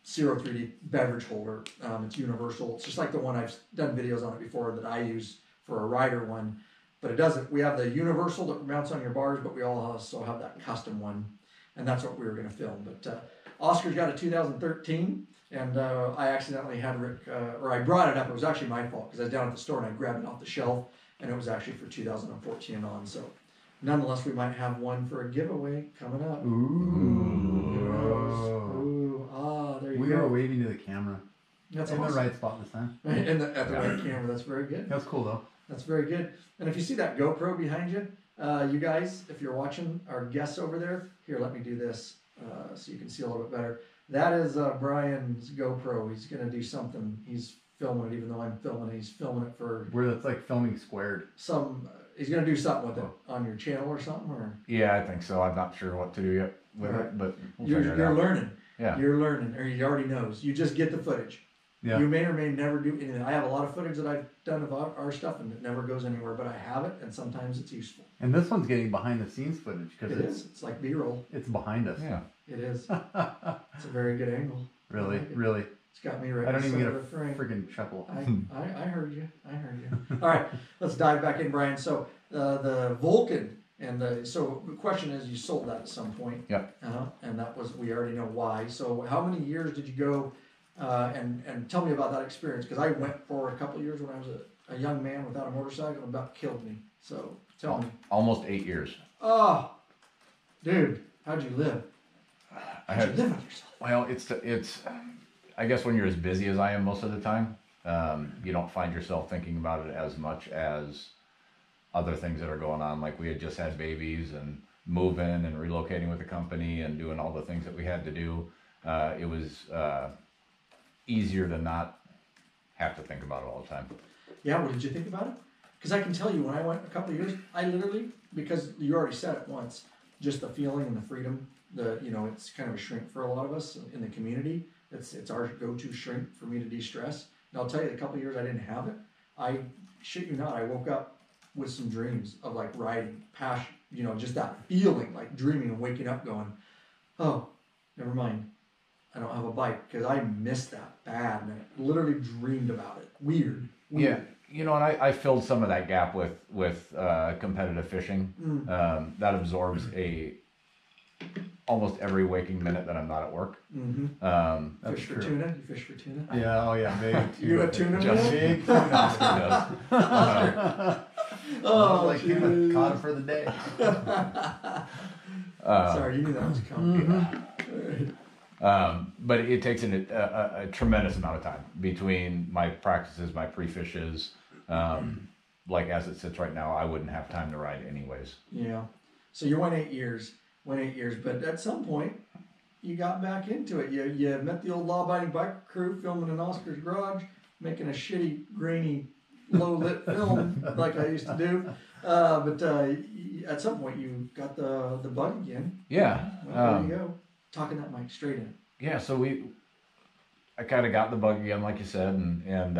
Zero 3D beverage holder. It's universal. It's just like the one I've done videos on it before that I use for a rider one, but it doesn't. We have the universal that mounts on your bars, but we also have that custom one, and that's what we were going to film. But Oscar's got a 2013, and I accidentally had Rick, or I brought it up. It was actually my fault because I was down at the store and I grabbed it off the shelf, and it was actually for 2014 and on. So nonetheless, we might have one for a giveaway coming up. Ooh. Ah, there you go. We were waving to the camera. That's in awesome. the right spot this time. At the right camera. That's very good. That's cool though. That's very good. And if you see that GoPro behind you, you guys, if you're watching our guests over there, here, let me do this so you can see a little bit better. That is Brian's GoPro. He's going to do something. He's filming it, even though I'm filming it. He's filming it for where it's like filming squared. He's going to do something with it on your channel or something, or Yeah, I think so. I'm not sure what to do yet with it, but we'll you're figure it out. learning. Yeah. You're learning, or he already knows. You just get the footage. Yeah. You may or may never do anything. I have a lot of footage that I've done of our stuff, and it never goes anywhere, but I have it, and sometimes it's useful. And this one's getting behind the scenes footage because It's like B-roll. It's behind us. Yeah. It is. It's a very good angle. Really, like it. really. It's got me right. I don't even get a frame. freaking chuckle. I heard you. All right, let's dive back in, Brian. So the Vulcan, and so the question is, you sold that at some point. Yeah. And that was, we already know why. So how many years did you go? And tell me about that experience, because I went for a couple of years when I was a young man without a motorcycle, and about killed me. So tell me. Almost 8 years. Oh, dude, how'd you live? How'd you live with yourself? Well, it's. I guess when you're as busy as I am most of the time, you don't find yourself thinking about it as much as other things that are going on. Like we had just had babies and moving and relocating with the company and doing all the things that we had to do. It was easier to not have to think about it all the time. Yeah, what did you think about it? Because I can tell you, when I went a couple of years, I literally, because you already said it once, just the feeling and the freedom, it's kind of a shrink for a lot of us in the community. It's our go-to shrink for me to de-stress. And I'll tell you, the couple of years I didn't have it, I shit you not, I woke up with some dreams of like riding, passion, just that feeling, like dreaming and waking up going, oh, never mind. I don't have a bike, because I missed that bad, and I literally dreamed about it. Weird. Yeah, and I filled some of that gap with competitive fishing. That absorbs almost every waking minute that I'm not at work. Mm-hmm. Fish for tuna? You fish for tuna? Yeah, oh yeah, big tuna. You a tuna man? Big tuna. Oh, like him, caught him for the day. Sorry, you knew that was coming. But it takes a tremendous amount of time between my practices, my pre-fishes. Like as it sits right now, I wouldn't have time to ride anyways. Yeah. So you went 8 years, but at some point you got back into it. You met the old law-abiding bike crew filming in Oscar's garage, making a shitty, grainy, low-lit film like I used to do. But at some point you got the bug again. Yeah. Well, there you go. Talking that mic straight in. Yeah, so I kind of got the bug again, like you said, and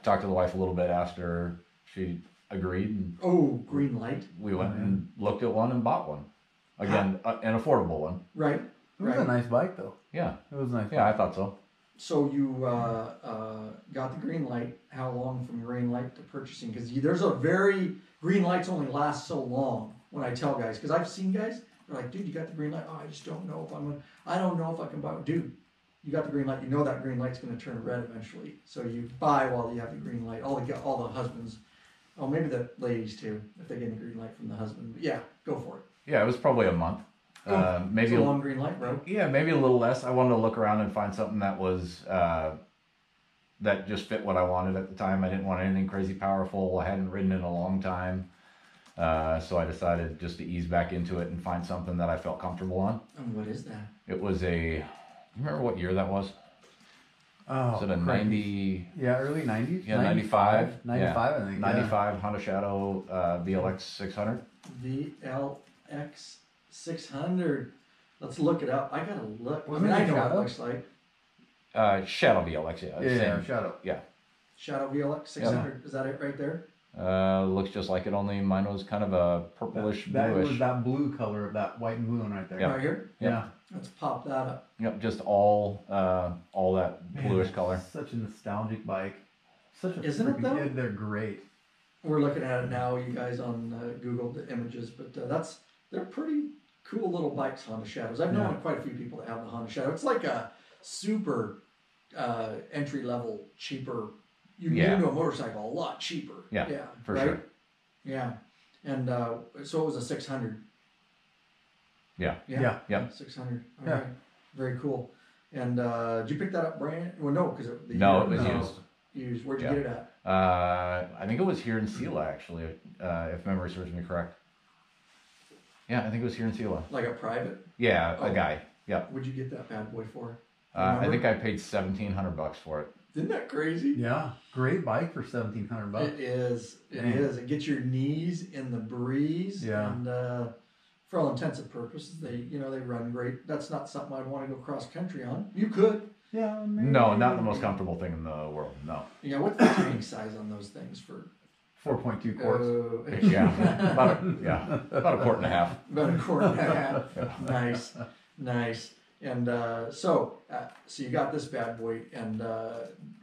talked to the wife a little bit, asked her, she agreed. And green light. we went and looked at one and bought one. Again, an affordable one. Right. It was a nice bike though. Yeah. It was nice. Yeah, I thought so. So you got the green light. How long from green light to purchasing? Because there's a green lights only last so long. When I tell guys, because I've seen guys, they're like, dude, you got the green light. Oh, I just don't know if I don't know if I can buy. Dude, you got the green light. You know that green light's going to turn red eventually. So you buy while you have the green light. All the husbands. Oh, maybe the ladies too, if they get the green light from the husband. But yeah, go for it. Yeah, it was probably a month. Maybe it's a long green light, bro. Yeah, maybe a little less. I wanted to look around and find something that was that just fit what I wanted at the time. I didn't want anything crazy powerful. I hadn't ridden in a long time, so I decided just to ease back into it and find something that I felt comfortable on. And what is that? It was you remember what year that was? Oh, was it a 90? Yeah, early 90s. Yeah, 95. 95, I think. 95 Honda Shadow VLX 600. VLX 600. Let's look it up. I gotta look. Wasn't I it know what it Shadow? looks like. Shadow VLX, yeah. Yeah, Shadow. Yeah. Shadow VLX 600. Is that it right there? Looks just like it, only mine was kind of a purplish That bluish. was that blue color of that white and blue one right there. Yeah. Right here? Yeah. Let's pop that up. Yep, just all that bluish color. Such a nostalgic bike. Such a Isn't it, though? Yeah, they're great. We're looking at it now, you guys, on Google, the images, but they're pretty cool little bikes, Honda Shadows. I've known quite a few people that have the Honda Shadow. It's like a super entry level, cheaper. You can get into a motorcycle a lot cheaper. Yeah, for right? sure. Yeah, and so it was a 600. Yeah. 600. All right. Very cool. And did you pick that up brand? Well, no, because it was used. Used. Where'd you get it at? I think it was here in Sela, actually, if memory serves me correct. Yeah, I think it was here in Sela. Like a private? Yeah, a guy. Yep. What'd you get that bad boy for? I think I paid $1,700 for it. Isn't that crazy? Yeah, great bike for $1,700. It is. It is. It gets your knees in the breeze. Yeah. And for all intents and purposes, they run great. That's not something I'd want to go cross country on. You could. Yeah. Maybe. No, not the most comfortable thing in the world. No. Yeah. What's the tank size on those things for? 4.2 quarts. Yeah. About a quart and a half. About a quart and a half. Nice. And so you got this bad boy, and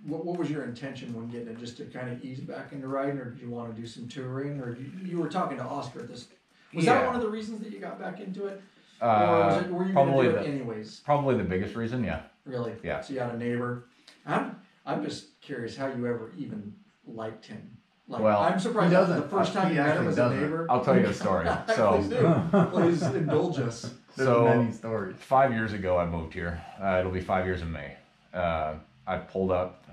what was your intention when getting it? Just to kind of ease back into riding, or did you want to do some touring, or you were talking to Oscar at this? Was that one of the reasons that you got back into it, or were you going to do it anyways? Probably the biggest reason, yeah. Really? Yeah. So you had a neighbor. I'm just curious how you ever even liked him. Like, well, I'm surprised the first time you met him as a neighbor. I'll tell you a story. So please do. Please indulge us. There's many stories. 5 years ago, I moved here. It'll be 5 years in May. I pulled up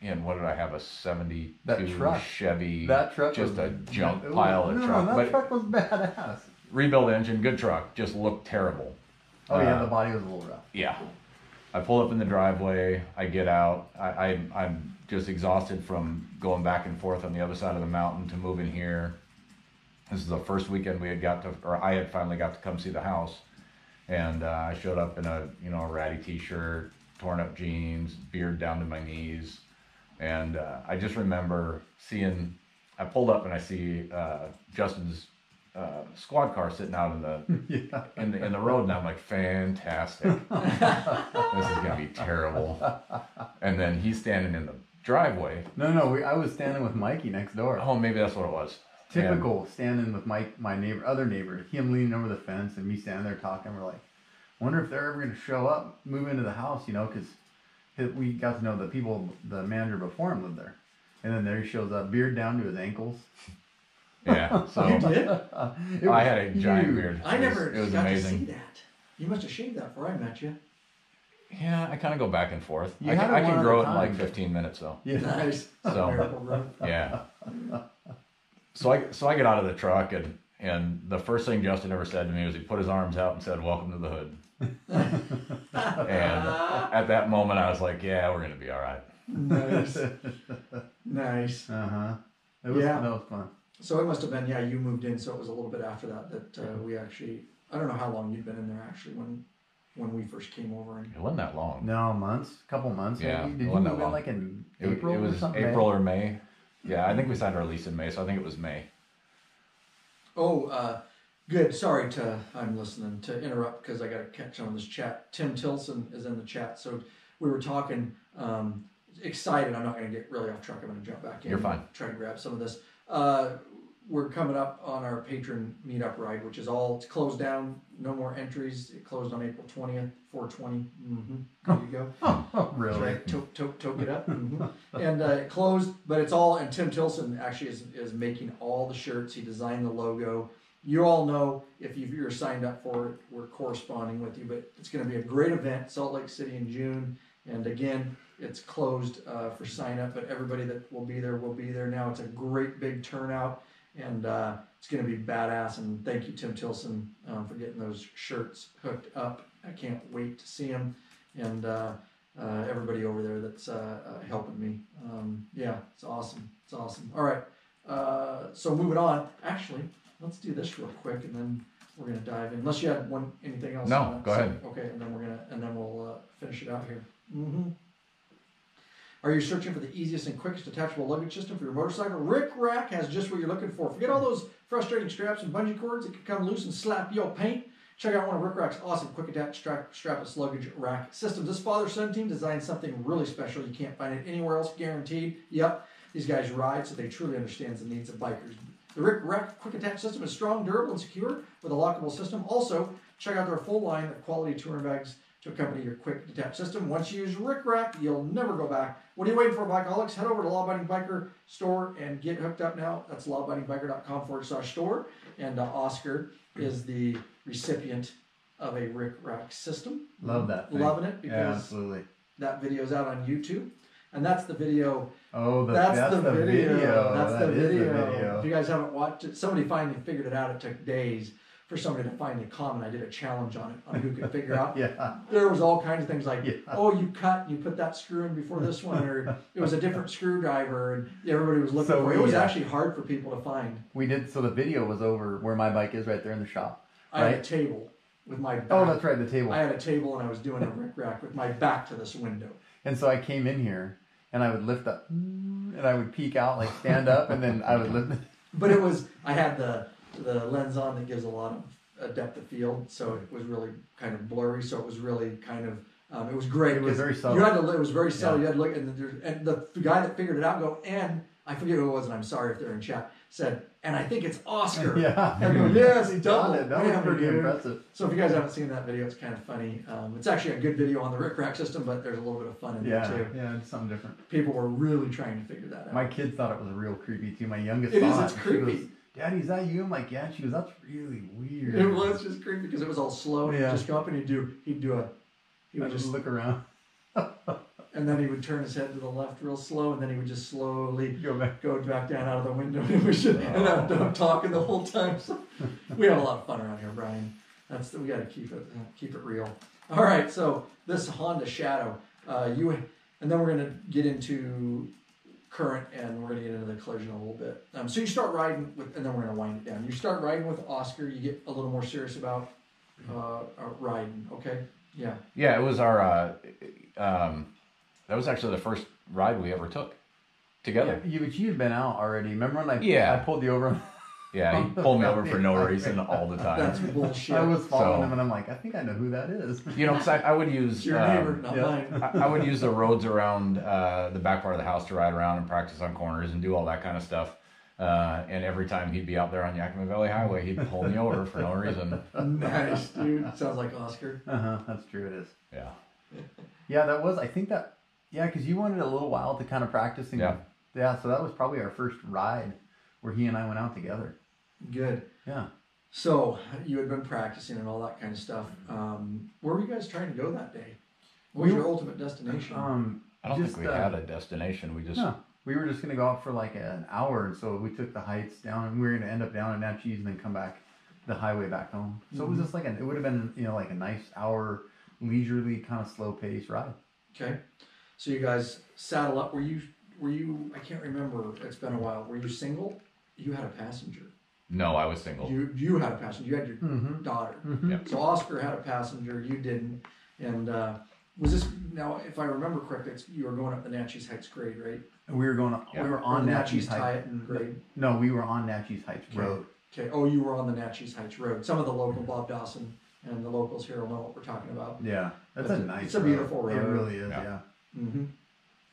in, what did I have, a 72 Chevy. That truck just was a junk pile of truck. That truck was badass. Rebuilt engine, good truck, just looked terrible. Oh yeah, the body was a little rough. Yeah. I pull up in the driveway, I get out, I'm just exhausted from going back and forth on the other side of the mountain to moving here. This is the first weekend I had finally got to come see the house. And I showed up in a ratty t-shirt, torn up jeans, beard down to my knees. And I just remember I pulled up and I see Justin's squad car sitting out in the road, and I'm like, fantastic. This is gonna be terrible. And then he's standing in the driveway. No, I was standing with Mikey next door. Oh, maybe that's what it was. Typical, standing with my other neighbor, him leaning over the fence and me standing there talking. We're like, wonder if they're ever going to show up, move into the house, because we got to know the manager before him lived there. And then there he shows up, beard down to his ankles. Yeah, so you did? I had a giant beard. I never it was got amazing. to see that. You must have shaved that before I met you. Yeah, I kind of go back and forth. You I had it can one grow it at in a like time. 15 minutes though. Yeah. Nice. So yeah. So I get out of the truck and the first thing Justin ever said to me was he put his arms out and said, "Welcome to the hood." And at that moment I was like, yeah, we're gonna be all right. Nice. That was fun. So it must have been, you moved in, so it was a little bit after that we actually, I don't know how long you'd been in there actually when we first came over. It wasn't that long. No, couple months. Yeah, maybe. Did it you wasn't move that in long. like in It April or was something? April or May. Yeah, I think we signed our lease in May, so I think it was May. Oh, Good. Sorry I'm listening to interrupt because I got to catch on this chat. Tim Tilson is in the chat. So we were talking, excited. I'm not going to get really off track. I'm going to jump back in. You're fine. Try to grab some of this. We're coming up on our patron meetup ride, which is it's closed down. No more entries. It closed on April 20th, 420. There you go. Oh, really? Right. Toke it up. And it closed, but it's all, and Tim Tilson actually is making all the shirts. He designed the logo. You all know, if you're signed up for it, we're corresponding with you, but it's going to be a great event, Salt Lake City in June. And again, it's closed for sign up, but everybody that will be there now. It's a great big turnout. And it's going to be badass. And thank you, Tim Tilson, for getting those shirts hooked up. I can't wait to see them. And everybody over there that's helping me. Yeah, it's awesome. It's awesome. All right. So moving on. Actually, let's do this real quick, and then we're going to dive in. Unless you had anything else. No, go ahead. Okay, and then we'll finish it out here. Are you searching for the easiest and quickest detachable luggage system for your motorcycle? Rick Rack has just what you're looking for. Forget all those frustrating straps and bungee cords that can come loose and slap your paint. Check out one of Rick Rack's awesome quick attach strapless luggage rack systems. This father-son team designed something really special. You can't find it anywhere else, guaranteed. Yep, these guys ride, so they truly understand the needs of bikers. The Rick Rack quick attach system is strong, durable, and secure with a lockable system. Also, check out their full line of quality touring bags to accompany your quick detach system. Once you use Rick Rack, you'll never go back. What are you waiting for, Bikeaholics? Head over to Law Abiding Biker store and get hooked up now. That's lawabidingbiker.com/store. And Oscar is the recipient of a Rick Rack system. Love that thing. Loving it because absolutely. That video's out on YouTube. And that's the video. Oh, that's the video. That's the is video. If you guys haven't watched it, somebody finally figured it out. It took days for somebody to finally comment. I did a challenge on it, on who could figure out. Yeah. There was all kinds of things like, oh, you cut and you put that screw in before this one, or it was a different screwdriver, and everybody was looking for it. It was actually hard for people to find. We did, so the video was over where my bike is right there in the shop. I had a table with my back. Oh, that's right, the table. I had a table and I was doing a Rick Rack with my back to this window. And so I came in here and I would lift up and I would peek out, like stand up, and then I would lift. But it was, I had the lens on that gives a lot of depth of field, so it was really kind of blurry. So it was really kind of, it was great. It was very subtle. You had to, it was very subtle. Yeah. You had to look, and the guy that figured it out and I forget who it was, and I'm sorry if they're in chat, said, and I think it's Oscar. Yeah. And I go, yes, he doubled it. That was pretty impressive. So if you guys haven't seen that video, it's kind of funny. It's actually a good video on the Rick Rack system, but there's a little bit of fun in there too. Yeah, it's something different. People were really trying to figure that out. My kids thought it was real creepy too. My youngest it thought is, it's creepy. Goes, Daddy, is that you? I'm like, yeah. She goes, that's really weird. It was just creepy because it was all slow. And he'd just go up and he would just look around. And then he would turn his head to the left real slow, and then he would just slowly go back down out of the window. And I'm talking the whole time. So we have a lot of fun around here, Brian. We got to keep it real. All right, so this Honda Shadow, and then we're gonna get into current, and we're gonna get into the collision a little bit. So you start riding with, and then we're gonna wind it down. You start riding with Oscar. You get a little more serious about riding. Okay. Yeah. Yeah, it was our. That was actually the first ride we ever took together. Yeah, but you had been out already. Remember when I pulled you over? Yeah, he pulled me over for no reason all the time. That's bullshit. I was following him, and I'm like, I think I know who that is. You know, because I would use your neighbor, not mine. I would use the roads around the back part of the house to ride around and practice on corners and do all that kind of stuff. And every time he'd be out there on Yakima Valley Highway, he'd pull me over for no reason. Nice, dude. Sounds like Oscar. That's true. It is. Yeah. Yeah, that was. I think that. Yeah, because you wanted a little while to kind of practice. And, yeah. So that was probably our first ride where he and I went out together. Good. Yeah. So you had been practicing and all that kind of stuff. Where were you guys trying to go that day? What was your ultimate destination? I don't think we had a destination. We just. No. We were just going to go out for like an hour, and so we took the heights down, and we were going to end up down in Natchez and then come back the highway back home. So it was just like it would have been, like a nice hour, leisurely kind of slow pace ride. Okay. So you guys saddle up. Were you? I can't remember. It's been a while. Were you single? You had a passenger. No, I was single. You had a passenger. You had your daughter. Mm-hmm. Yep. So Oscar had a passenger. You didn't. And was this now? If I remember correctly, you were going up the Natchez Heights grade, right? We were going. We were on Natchez Heights grade. No, we were on Natchez Heights Road. Okay. Oh, you were on the Natchez Heights Road. Some of the local Bob Dawson and the locals here will know what we're talking about. Yeah, that's a nice. It's a beautiful road. It really is. Yeah. Mm-hmm.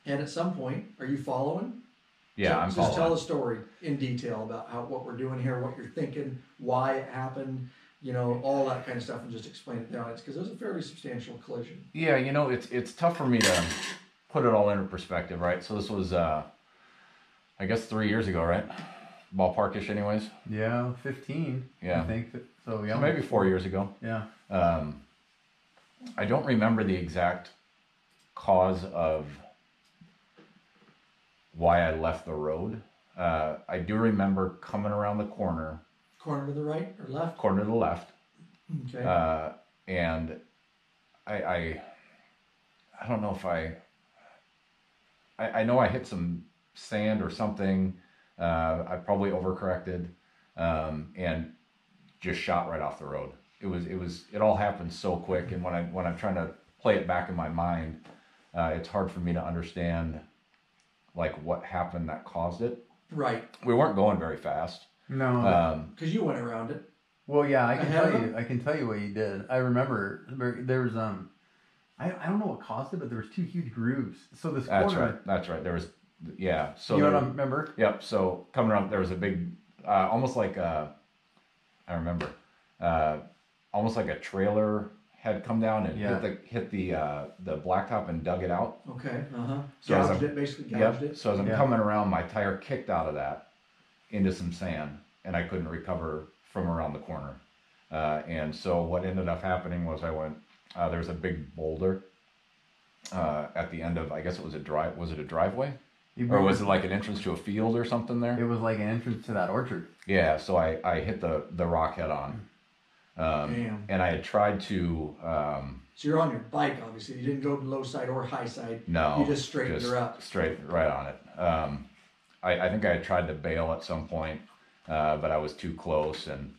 And at some point, are you following? Yeah, I'm following. Just tell a story in detail about what we're doing here, what you're thinking, why it happened, all that kind of stuff, and just explain it down. It's because it was a fairly substantial collision. Yeah, it's tough for me to put it all into perspective, right? So this was, I guess 3 years ago, right? Ballparkish anyways. Yeah, 15. Yeah. I think so. Yeah. So maybe 4 years ago. Yeah. I don't remember the exact cause of why I left the road. I do remember coming around the corner. Corner to the right or left? Corner to the left. Okay. And I don't know if I know I hit some sand or something. I probably overcorrected, and just shot right off the road. It all happened so quick. And when I'm trying to play it back in my mind, it's hard for me to understand like what happened that caused it. Right. We weren't going very fast. No. Because you went around it. Well, yeah, I can tell you what you did. I remember there was I don't know what caused it, but there was 2 huge grooves. So this corner. That's right. There was, yeah. So you know what I remember? Yep. So coming around, there was a big, almost like I remember, almost like a trailer had come down and hit the blacktop and dug it out. Okay. Uh-huh. So gouged it. So as I'm coming around, my tire kicked out of that into some sand, and I couldn't recover from around the corner. And so what ended up happening was there was a big boulder at the end of, I guess it was a driveway? Or was it like an entrance to a field or something there? It was like an entrance to that orchard. Yeah, so I hit the rock head on. Damn. And I had tried to... so you're on your bike, obviously. You didn't go low side or high side. No. You just straightened her up. Straight right on it. I think I had tried to bail at some point, but I was too close, and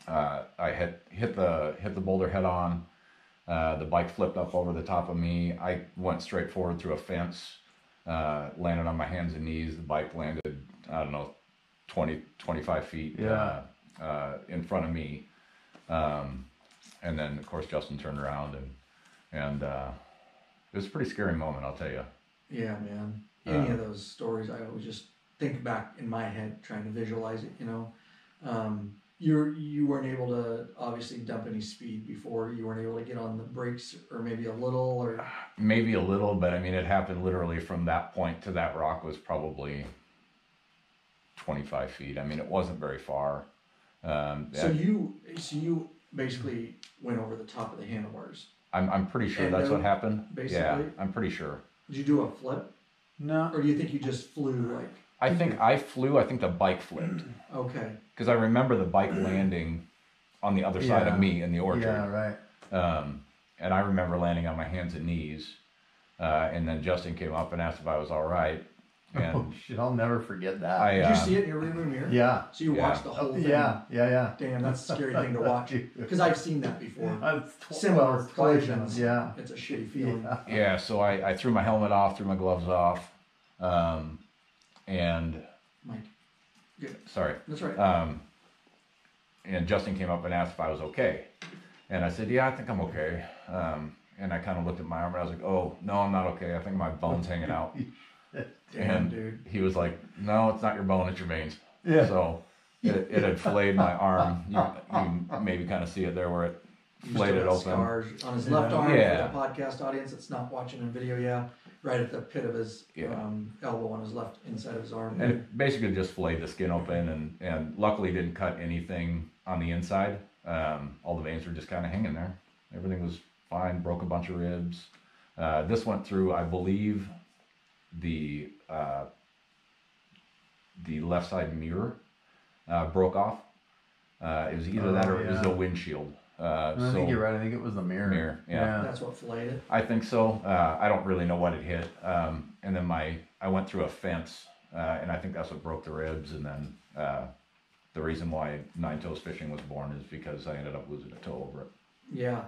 I had hit the boulder head on. The bike flipped up over the top of me. I went straight forward through a fence, landed on my hands and knees. The bike landed, I don't know, 20, 25 feet in front of me. And then, of course, Justin turned around, and it was a pretty scary moment, I'll tell you. Yeah, man. Any of those stories, I always just think back in my head, trying to visualize it, You weren't able to obviously dump any speed before. You weren't able to get on the brakes, or maybe a little, or maybe a little, but I mean, it happened literally from that point to that rock was probably 25 feet. I mean, it wasn't very far. So you basically went over the top of the handlebars. I'm pretty sure that's what happened. Basically, yeah, I'm pretty sure. Did you do a flip? No. Or do you think you just flew like? I think I flew. I think the bike flipped. Okay. Because I remember the bike landing on the other side of me in the orchard. Yeah, right. And I remember landing on my hands and knees. And then Justin came up and asked if I was all right. And oh shit! I'll never forget that. Did you see it in your rearview mirror? Yeah. So you watched the whole thing? Yeah. Damn, that's a scary thing to watch. Because I've seen that before. Twice Similar collisions. Yeah. It's a shitty feeling. Yeah, so I threw my helmet off, threw my gloves off, and... Mike. Good. Sorry. That's right. And Justin came up and asked if I was okay. And I said, yeah, I think I'm okay. And I kind of looked at my arm and I was like, oh, no, I'm not okay. I think my bone's hanging out. Damn, dude. He was like, no, it's not your bone, it's your veins. Yeah. So it had flayed my arm. You maybe kind of see it there where it flayed it open. Scars on his left arm. For the podcast audience that's not watching a video, right at the pit of his elbow on his left inside of his arm. And it basically just flayed the skin open, and luckily didn't cut anything on the inside. All the veins were just kind of hanging there. Everything was fine, broke a bunch of ribs. This went through, I believe, the left side mirror broke off. It was either that or it was the windshield. I think you're right. I think it was the mirror. Yeah. That's what flayed it. I think so. I don't really know what it hit. And then I went through a fence, and I think that's what broke the ribs. And then the reason why Nine Toes Fishing was born is because I ended up losing a toe over it. Yeah.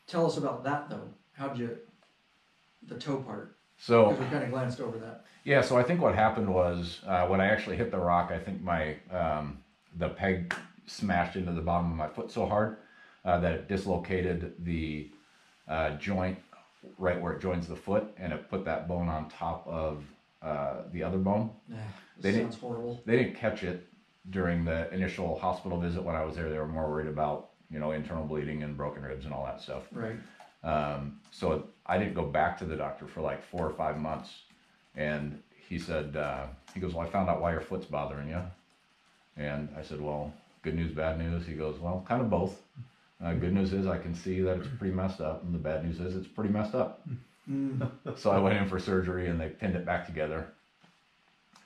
Tell us about that, though. The toe part? So, because we kind of glanced over that. Yeah, so I think what happened was when I actually hit the rock, I think my the peg smashed into the bottom of my foot so hard that it dislocated the joint right where it joins the foot, and it put that bone on top of the other bone. This sounds horrible. They didn't catch it during the initial hospital visit when I was there. They were more worried about, internal bleeding and broken ribs and all that stuff. Right. So I didn't go back to the doctor for like 4 or 5 months. And he said, he goes, well, I found out why your foot's bothering you. And I said, well, good news, bad news. He goes, well, kind of both. Good news is I can see that it's pretty messed up. And the bad news is it's pretty messed up. So I went in for surgery and they pinned it back together.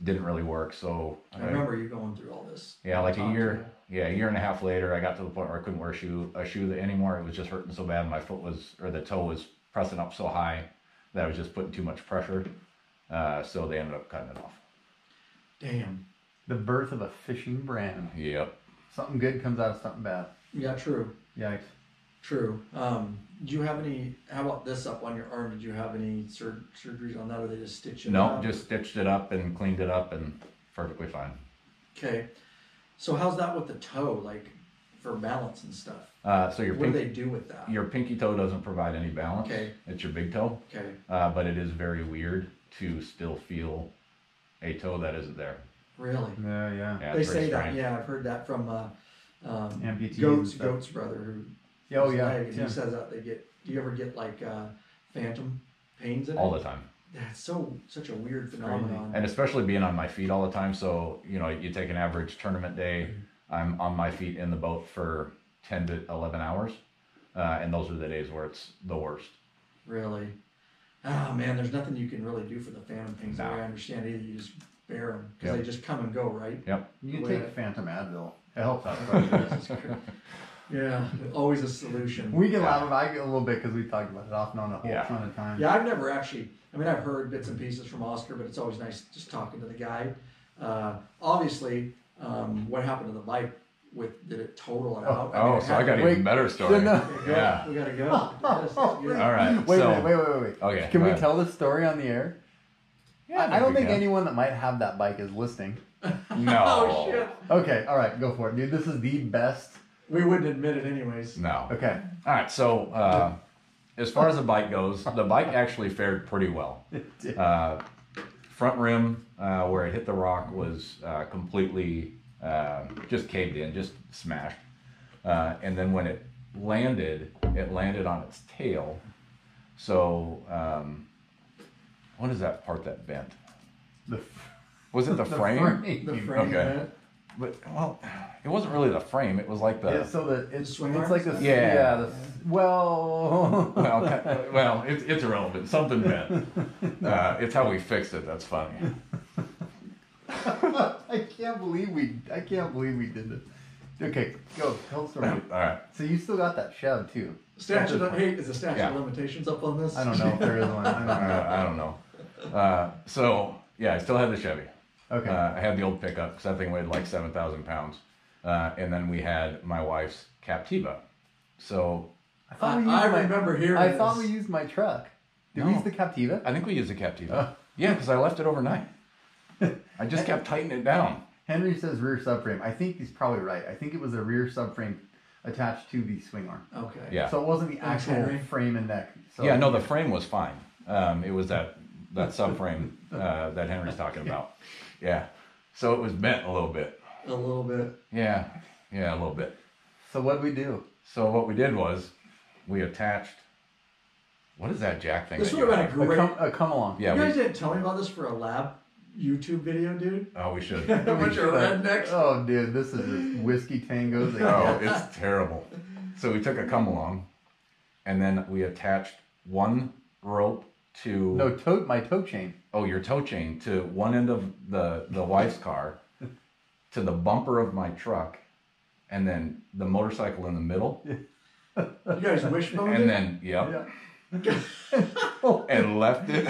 Didn't really work. So I remember you going through all this. Yeah, like a year and a half later, I got to the point where I couldn't wear a shoe anymore. It was just hurting so bad. My foot the toe was pressing up so high that I was just putting too much pressure. So they ended up cutting it off. Damn. The birth of a fishing brand. Yep. Something good comes out of something bad. Yeah, true. Yikes. True. Do you have any, how about this up on your arm? Did you have any surgeries on that, or they just stitched it up? No, just stitched it up and cleaned it up and perfectly fine. Okay. So how's that with the toe, like for balance and stuff? So what do they do with that? Your pinky toe doesn't provide any balance. Okay. It's your big toe. Okay. But it is very weird to still feel a toe that isn't there. Really? Yeah. They say that. Yeah, I've heard that from amputees. Goat's brother who. Oh yeah. Leg, and he says that they get. Do you ever get like phantom pains in it? All the time. That's such a weird phenomenon. And especially being on my feet all the time. So, you take an average tournament day, I'm on my feet in the boat for 10 to 11 hours. And those are the days where it's the worst. Really? Oh man, there's nothing you can really do for the phantom pains. No. The way I understand it, you just bear them because they just come and go, right? Yep. You can take Phantom Advil. It helps out. Yeah, always a solution. We get loud. I get a little bit because we talked about it off and on a whole ton of times. Yeah, I've never actually. I've heard bits and pieces from Oscar, but it's always nice just talking to the guy. Obviously, what happened to the bike? Did it total it out? I got an even better story. Yeah, we gotta go. Yes, all right. Wait. Okay. Can we tell this story on the air? Yeah, I don't think anyone that might have that bike is listening. No. Oh shit. Okay, all right, go for it, dude. This is the best. We wouldn't admit it anyways. No. Okay. All right. So, as far as the bike goes, the bike actually fared pretty well. Front rim, where it hit the rock, was completely just caved in, just smashed. And then when it landed on its tail. So, what is that part that bent? Was it the frame? The frame. Okay. But it wasn't really the frame. It was like the. It's swing like the. Yeah. It's it's irrelevant. Something bent. It's how we fixed it. That's funny. I can't believe we did this. Okay, go tell the story. All right. So you still got that Chev too? Is the statute of limitations up on this? I don't know if there is one. I don't know. So yeah, I still had the Chevy. Okay. I had the old pickup because that thing weighed like 7,000 pounds. And then we had my wife's Captiva. So I remember hearing I thought we used my truck. Did we use the Captiva? I think we used the Captiva. Yeah, because I left it overnight. I just kept tightening it down. Henry says rear subframe. I think he's probably right. I think it was a rear subframe attached to the swing arm. Okay. Yeah. So it wasn't the actual Henry. frame and neck. So Yeah, no, the frame was fine. It was that subframe that Henry's talking about. Yeah. So it was bent a little bit. A little bit. Yeah, a little bit. So what did we do? So what we did was we attached. What is that jack thing? This that would you have been a have? great. A come along. Yeah. You guys didn't tell me about this for a lab YouTube video, dude. Oh, we should. A bunch of rednecks. Oh, dude, this is as whiskey tangos. Oh, it's terrible. So we took a come along, and then we attached one rope to my toe chain. Oh, your toe chain to one end of the wife's car, to the bumper of my truck, and then the motorcycle in the middle. You guys wishbone and it? then and left it.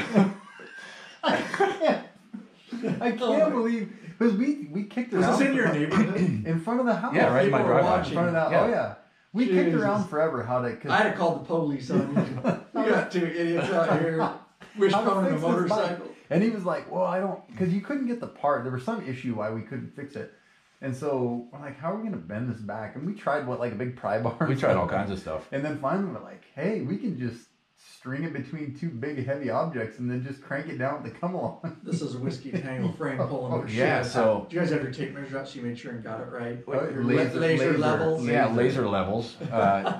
I can't believe because we kicked around. Was this in your neighborhood? In front of the house. Yeah, right in my People were driveway. watching. In front of that. Yeah. Oh yeah. We kicked around forever how to. I had to call the police on you. You got two idiots out here wishboning a motorcycle. And he was like, "Well, I don't," because you couldn't get the part. There was some issue why we couldn't fix it. And so we're like, how are we going to bend this back? And we tried like a big pry bar. We tried all kinds of stuff. And then finally we're like, hey, we can just string it between two big heavy objects and then just crank it down with the come along. This is a whiskey tangle frame pulling. Yeah, so do you guys ever take measure out so you made sure and got it right? Your Laser levels. yeah, laser levels.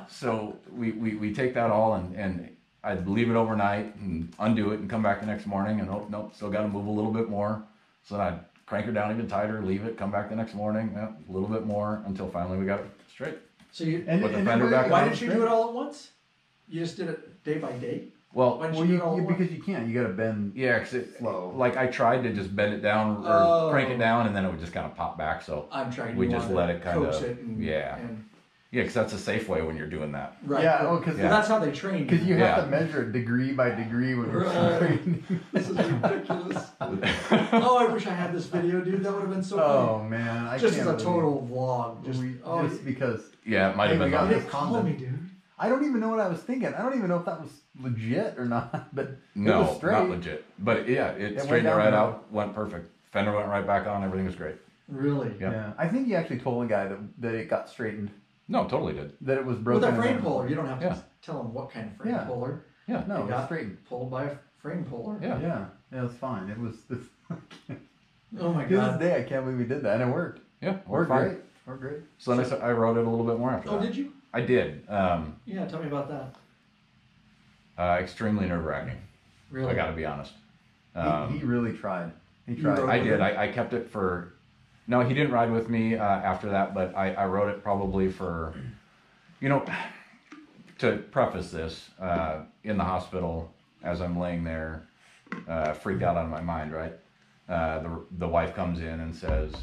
So we take that all and I'd leave it overnight and undo it and come back the next morning and nope, still got to move a little bit more. So then I'd crank her down even tighter, leave it, come back the next morning, a little bit more until finally we got it straight. So you put the fender back on. Why didn't you do it all at once? You just did it day by day? Well, because you can't. You got to bend. Yeah, because slow. Like I tried to just bend it down or crank it down, and then it would just kind of pop back. So we just let it kind of yeah, because that's a safe way when you're doing that. Right. Yeah, because that's how they train. Because you have to measure it degree by degree when we're training. This is ridiculous. Oh, I wish I had this video, dude. That would have been so funny. Oh man, I just can't as a total vlog. Just because. Yeah, it might have been. You didn't call me, dude. I don't even know what I was thinking. I don't even know if that was legit or not. But no, it was straight. not legit. But yeah, it straightened it right out. Went perfect. Fender went right back on. Everything was great. Really? Yeah. I think you actually told the guy that it got straightened. No, totally did. That it was broken. With a frame puller, you don't have to tell him what kind of frame puller. Yeah, no, it was straightened. Pulled by a frame puller. Yeah, it was fine. It was. Oh my god! To this day, I can't believe we did that, and it worked. Yeah, worked great. Worked great. So then I wrote it a little bit more after that. Oh, did you? I did. Yeah, tell me about that. Extremely nerve-wracking. Really? I got to be honest. He really tried. He tried. I did. I kept it for. No, he didn't ride with me after that, but I wrote it probably for, to preface this, in the hospital as I'm laying there, freaked out of my mind, right? The wife comes in and says,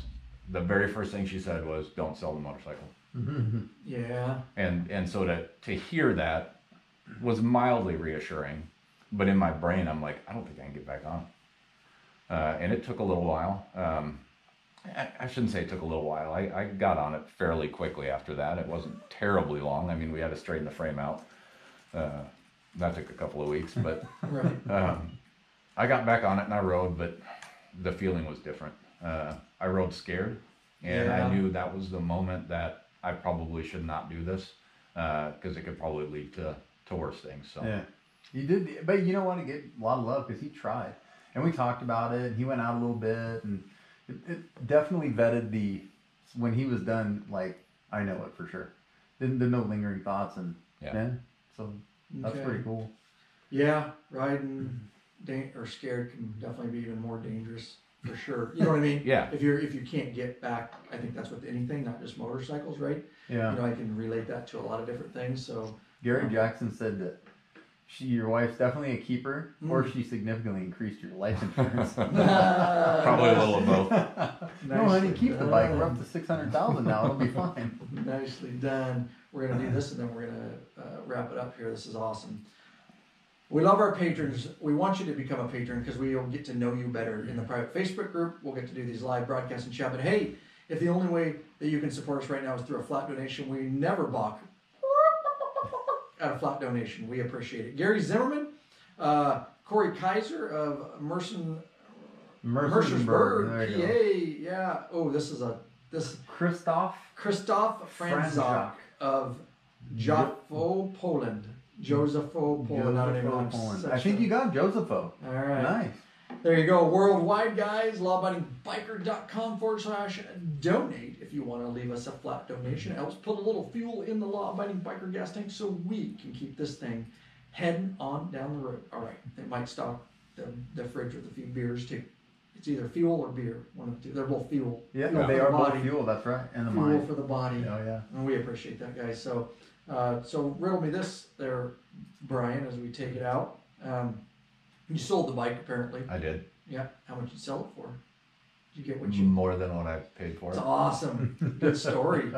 the very first thing she said was, "Don't sell the motorcycle." Mm-hmm. Yeah. And so to hear that was mildly reassuring, but in my brain I'm like, I don't think I can get back on. And it took a little while. I shouldn't say it took a little while. I got on it fairly quickly after that. It wasn't terribly long. I mean, we had to straighten the frame out. That took a couple of weeks, but right. I got back on it and I rode, but the feeling was different. I rode scared, and I knew that was the moment that I probably should not do this, because it could probably lead to worse things. So yeah, you did, but you know what? He get a lot of love because he tried, and we talked about it. And he went out a little bit, and it definitely vetted when he was done. Like, I know it for sure. There's no lingering thoughts, and so that's pretty cool. Yeah, riding or scared can definitely be even more dangerous. For sure, you know what I mean. Yeah. If you can't get back, I think that's with anything, not just motorcycles, right? Yeah. I can relate that to a lot of different things. So Gary Jackson said that your wife's definitely a keeper, or she significantly increased your life insurance. Probably a little of both. No, honey, keep the bike. We're up to 600,000 now. It'll be fine. Nicely done. We're gonna do this, and then we're gonna wrap it up here. This is awesome. We love our patrons. We want you to become a patron because we will get to know you better in the private Facebook group. We'll get to do these live broadcasts and chat. But hey, if the only way that you can support us right now is through a flat donation, we never balk at a flat donation. We appreciate it. Gary Zimmerman, Corey Kaiser of Mercersburg, PA. Yeah. Oh, this Christoph Franzak of Jafo, Poland. Josepho, Poland. I think you got Josepho. All right. Nice. There you go. Worldwide, guys. lawabidingbiker.com/donate if you want to leave us a flat donation. It helps put a little fuel in the Law Abiding Biker gas tank so we can keep this thing heading on down the road. All right. They might stock the fridge with a few beers too. It's either fuel or beer. One of the two. They're both fuel. Yeah, fuel they are both fuel. That's right. And the fuel mind. for the body. Oh yeah. And we appreciate that, guys. So riddle me this there, Brian, as we take it out. You sold the bike, apparently. I did. Yeah. How much did you sell it for? Did you get what you... More than what I paid for it. It's awesome. Good story.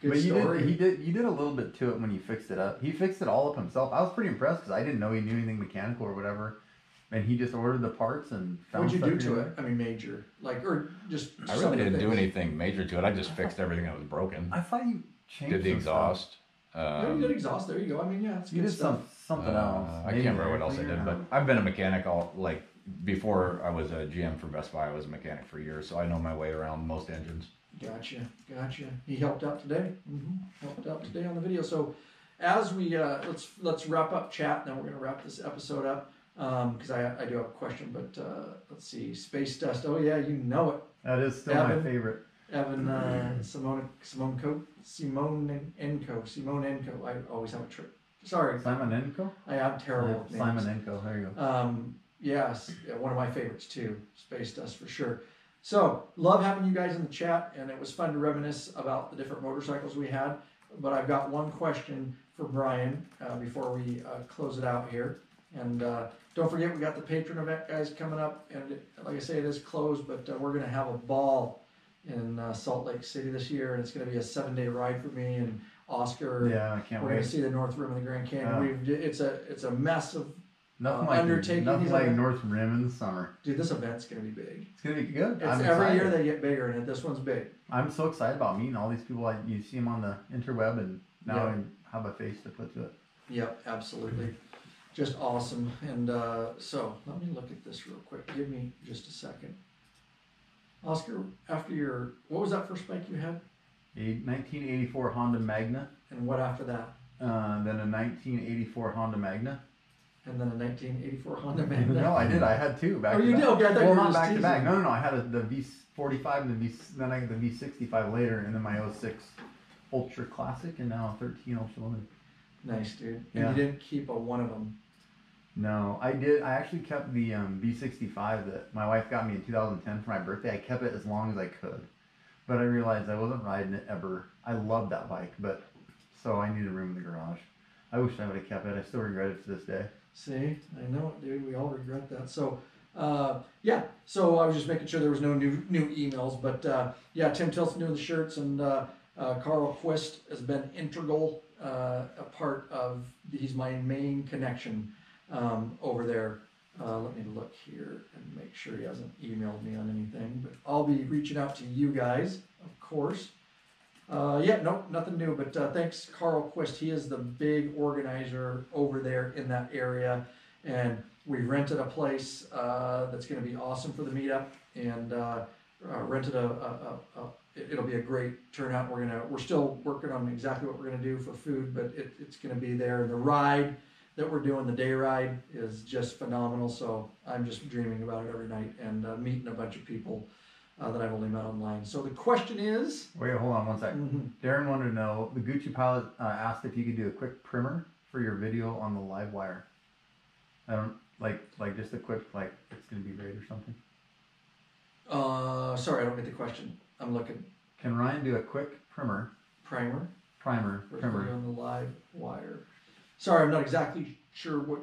Good story. You did a little bit to it when you fixed it up. He fixed it all up himself. I was pretty impressed because I didn't know he knew anything mechanical or whatever. And he just ordered the parts and found What'd you do stuff to it? I mean, major. Or just... I really didn't do anything major to it. I just fixed everything that was broken. I thought you changed Did the exhaust. You did exhaust. There you go. I mean, yeah, it's you good did stuff. something else. I can't remember what else I did, but I've been a mechanic before I was a GM for Best Buy. I was a mechanic for years, so I know my way around most engines. Gotcha. He helped out today. Helped out today on the video. So as we let's wrap up chat, and then we're gonna wrap this episode up because I do have a question. But let's see, Space Dust. Oh yeah, you know it. That is still Evan, my favorite. Evan Simone Enco. I always have a trick. Sorry, Simonenko. I'm terrible with names. Simonenko. There you go. Yes, one of my favorites too. Space Dust for sure. So, love having you guys in the chat, and it was fun to reminisce about the different motorcycles we had. But I've got one question for Brian before we close it out here. And don't forget, we got the patron event, guys, coming up. And like I say, it is closed, but we're going to have a ball in Salt Lake City this year. And it's going to be a 7-day ride for me and Oscar. Yeah, I can't We're wait. going to see the North Rim of the Grand Canyon. It's a massive Nothing like North Rim in the summer. Dude, this event's going to be big. It's going to be good. It's every year they get bigger, and this one's big. I'm so excited about meeting all these people. You see them on the interweb, and now I have a face to put to it. Yep, absolutely. Just awesome. And so, let me look at this real quick. Give me just a second. Oscar, after what was that first bike you had? A 1984 Honda Magna. And what after that? Then a 1984 Honda Magna. And then a 1984 Honda Magna. No, I did. I had two back. Oh, you did? Okay, I thought you were not just back to teasing. back. No. I had the V45 and then I got the V65 later, and then my 06 Ultra Classic, and now 13 Ultra Limited. Nice, dude. Yeah. And you didn't keep one of them. No, I did. I actually kept the V65 that my wife got me in 2010 for my birthday. I kept it as long as I could, but I realized I wasn't riding it ever. I loved that bike, but so I needed room in the garage. I wish I would have kept it. I still regret it to this day. See, I know it, dude. We all regret that. So, yeah. So I was just making sure there was no new emails. But yeah, Tim Tilson doing the shirts, and Carl Quist has been integral, a part of. He's my main connection over there. Let me look here and make sure he hasn't emailed me on anything. But I'll be reaching out to you guys, of course. Yeah, no, nothing new, but thanks, Carl Quist. He is the big organizer over there in that area, and we rented a place that's going to be awesome for the meetup, and rented it'll be a great turnout. We're still working on exactly what we're going to do for food, but it's going to be there. And the ride that we're doing, the day ride, is just phenomenal. So I'm just dreaming about it every night, and meeting a bunch of people that I've only met online. So the question is... Wait, hold on one second. Darren wanted to know, the Gucci pilot asked if you could do a quick primer for your video on the live wire. I don't, like just a quick, like, it's going to be great or something. Sorry, I don't get the question. I'm looking. Can Ryan do a quick primer Primer on the live wire. Sorry, I'm not exactly sure what,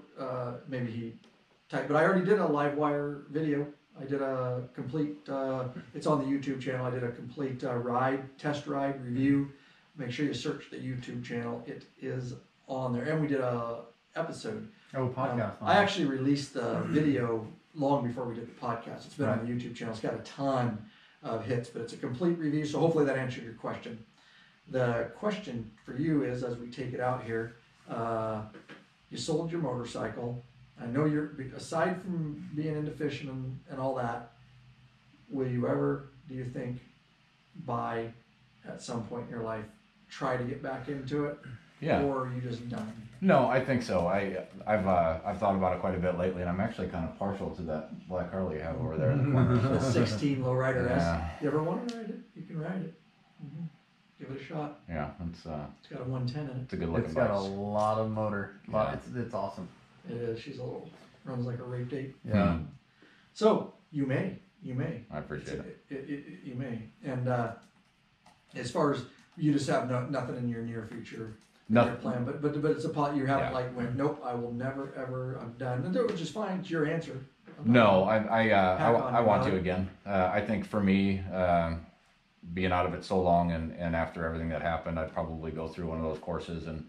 maybe he typed, but I already did a live wire video. I did a complete, it's on the YouTube channel. I did a complete test ride review. Make sure you search the YouTube channel. It is on there. And we did a episode. Oh, podcast. I actually released the video long before we did the podcast. It's been on the YouTube channel. It's got a ton of hits, but it's a complete review. So hopefully that answered your question. The question for you is, as we take it out here, you sold your motorcycle. I know you're, aside from being into fishing and all that, will you ever, do you think, buy at some point in your life, try to get back into it? Yeah. Or are you just done? No, I think so. I've thought about it quite a bit lately, and I'm actually kind of partial to that black Harley you have over there in the corner. The 16 Lowrider S. Yeah. You ever want to ride it? You can ride it. Give it a shot. Yeah, it's got a 110 in it. it's a good looking It's bike. got a lot of motor. Yeah. It's awesome. It is. She's a little, runs like a rape date. Yeah. So you may. I appreciate it. You may. And as far as you just have nothing in your near future. Nothing. Plan, but it's a pot you haven't Yeah. like went, nope, I will never ever, I'm done. And which is fine. It's your answer. No, I want about to it. again. I think for me, being out of it so long and after everything that happened, I'd probably go through one of those courses and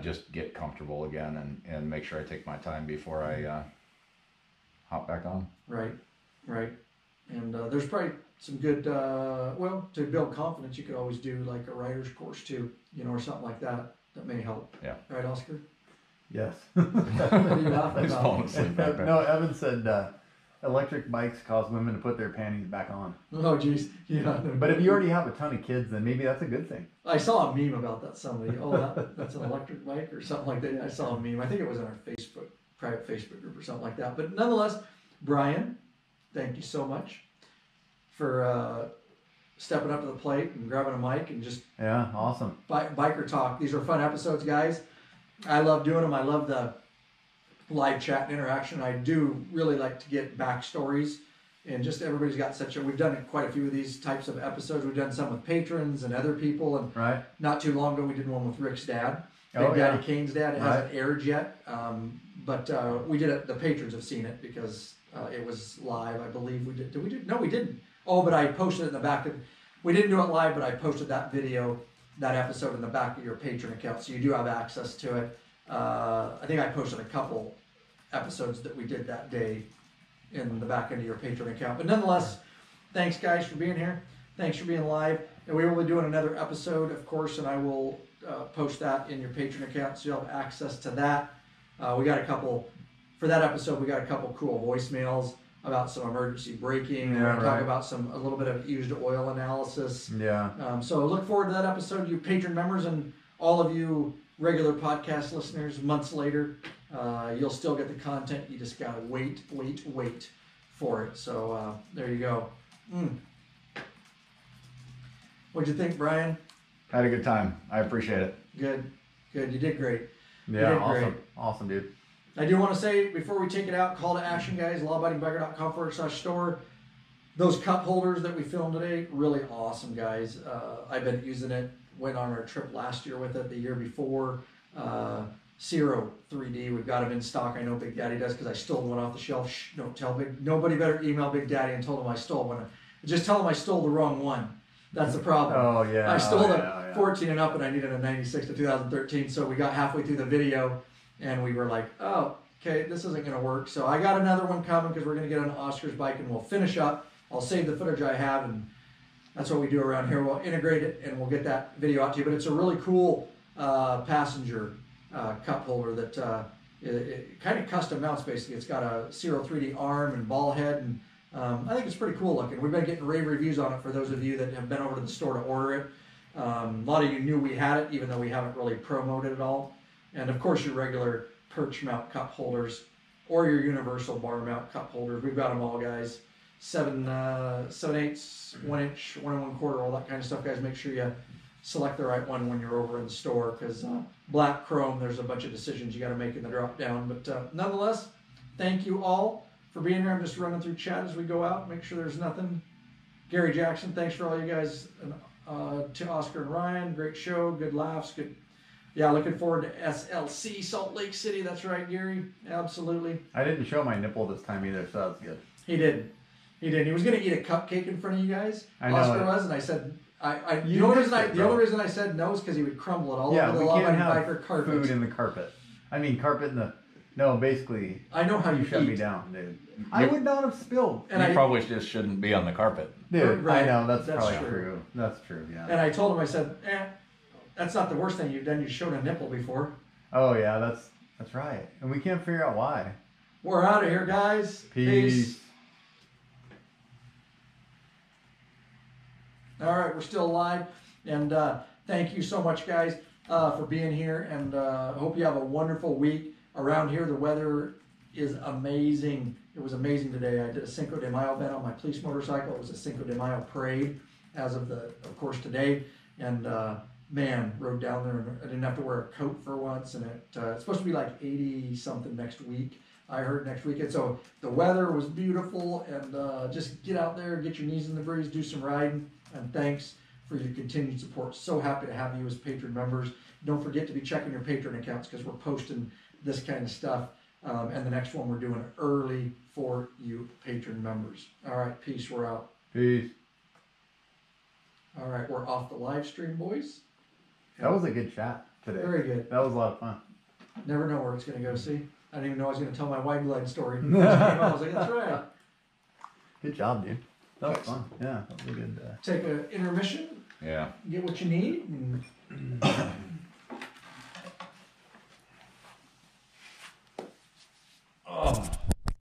just get comfortable again and make sure I take my time before I hop back on. Right. And there's probably some good, well, to build confidence, you could always do like a rider's course too, or something like that. That may help. Yeah. Right, Oscar? Yes. What are you laughing I was about? falling asleep back there. No, Evan said electric bikes cause women to put their panties back on. Oh, geez. Yeah. But if you already have a ton of kids, then maybe that's a good thing. I saw a meme about that. Somebody, oh, that's an electric bike or something like that. I saw a meme. I think it was in our private Facebook group or something like that. But nonetheless, Brian, thank you so much for stepping up to the plate and grabbing a mic and just awesome. Biker talk. These are fun episodes, guys. I love doing them. I love the live chat and interaction. I do really like to get backstories, and just everybody's got we've done quite a few of these types of episodes. We've done some with patrons and other people, and not too long ago we did one with Rick's dad, Big Daddy Kane's dad. It hasn't aired yet, but we did it. The patrons have seen it because it was live, I believe. We did. Did we do? No, we didn't. Oh, but I posted it in the back of. We didn't do it live, but I posted that video, that episode in the back of your patron account, so you do have access to it. I think I posted a couple episodes that we did that day in the back end of your patron account. But nonetheless, thanks guys for being here. Thanks for being live. And we will be doing another episode, of course, and I will post that in your patron account so you'll have access to that. We got a couple, for that episode, we got a couple cool voicemails about some emergency braking. We're going to talk about a little bit of used oil analysis. So look forward to that episode, you patron members, and all of you regular podcast listeners. Months later, you'll still get the content. You just gotta wait for it. So there you go. What'd you think, Brian? Had a good time. I appreciate it. Good. You did great. Awesome, dude. I do want to say, before we take it out, call to action, guys, lawabidingbiker.com/store. Those cup holders that we filmed today, really awesome, guys. I've been using it. Went on our trip last year with it, the year before. Zero 3D, we've got them in stock. I know Big Daddy does because I stole one off the shelf. Shh, don't tell nobody better email Big Daddy and told him I stole one. Just tell him I stole the wrong one. That's the problem. Oh, yeah. I stole the 14 and up, and I needed a 96 to 2013, so we got halfway through the video, and we were like, oh, okay, this isn't going to work. So I got another one coming because we're going to get on Oscar's bike, and we'll finish up. I'll save the footage I have, and that's what we do around here. We'll integrate it, and we'll get that video out to you. But it's a really cool passenger cup holder that it kind of custom mounts, basically. It's got a Zero 3D arm and ball head, and I think it's pretty cool looking. We've been getting rave reviews on it for those of you that have been over to the store to order it. A lot of you knew we had it, even though we haven't really promoted it all. And of course, your regular perch mount cup holders or your universal bar mount cup holders. We've got them all, guys. 7/8, 1 inch, 1 1/4, all that kind of stuff, guys. Make sure you select the right one when you're over in the store, because black chrome, there's a bunch of decisions you got to make in the drop down. But nonetheless, thank you all for being here. I'm just running through chat as we go out, make sure there's nothing. Gary Jackson, thanks for all you guys, to Oscar and Ryan, great show, good laughs, good. Yeah, looking forward to SLC, Salt Lake City. That's right, Gary, absolutely. I didn't show my nipple this time either, so that's good. He did. He was going to eat a cupcake in front of you guys. Oscar was, and I said, the only reason I said no is because he would crumble it all over the Law Abiding Biker carpet. Food in the carpet. I mean, carpet in the. No, basically. I know how you shut me down, dude. I would not have spilled. And you probably just shouldn't be on the carpet. Dude, right. I know, that's probably true. That's true, yeah. And I told him, I said, that's not the worst thing you've done. You've shown a nipple before. Oh, yeah, that's right. And we can't figure out why. We're out of here, guys. Peace. All right, we're still live, and thank you so much, guys, for being here, and hope you have a wonderful week. Around here, the weather is amazing. It was amazing today. I did a Cinco de Mayo event on my police motorcycle. It was a Cinco de Mayo parade as of course, today, and man, rode down there, and I didn't have to wear a coat for once, and it's supposed to be like 80-something next week. I heard next weekend. So the weather was beautiful, and just get out there, get your knees in the breeze, do some riding. And thanks for your continued support. So happy to have you as patron members. Don't forget to be checking your patron accounts, because we're posting this kind of stuff. And the next one we're doing early for you patron members. All right, peace. We're out. Peace. All right, we're off the live stream, boys. That was a good chat today. Very good. That was a lot of fun. Never know where it's going to go. See, I didn't even know I was going to tell my white glide story. I was like, that's right. Good job, dude. That was fun. Yeah, that was a good. Take an intermission. Yeah. Get what you need. And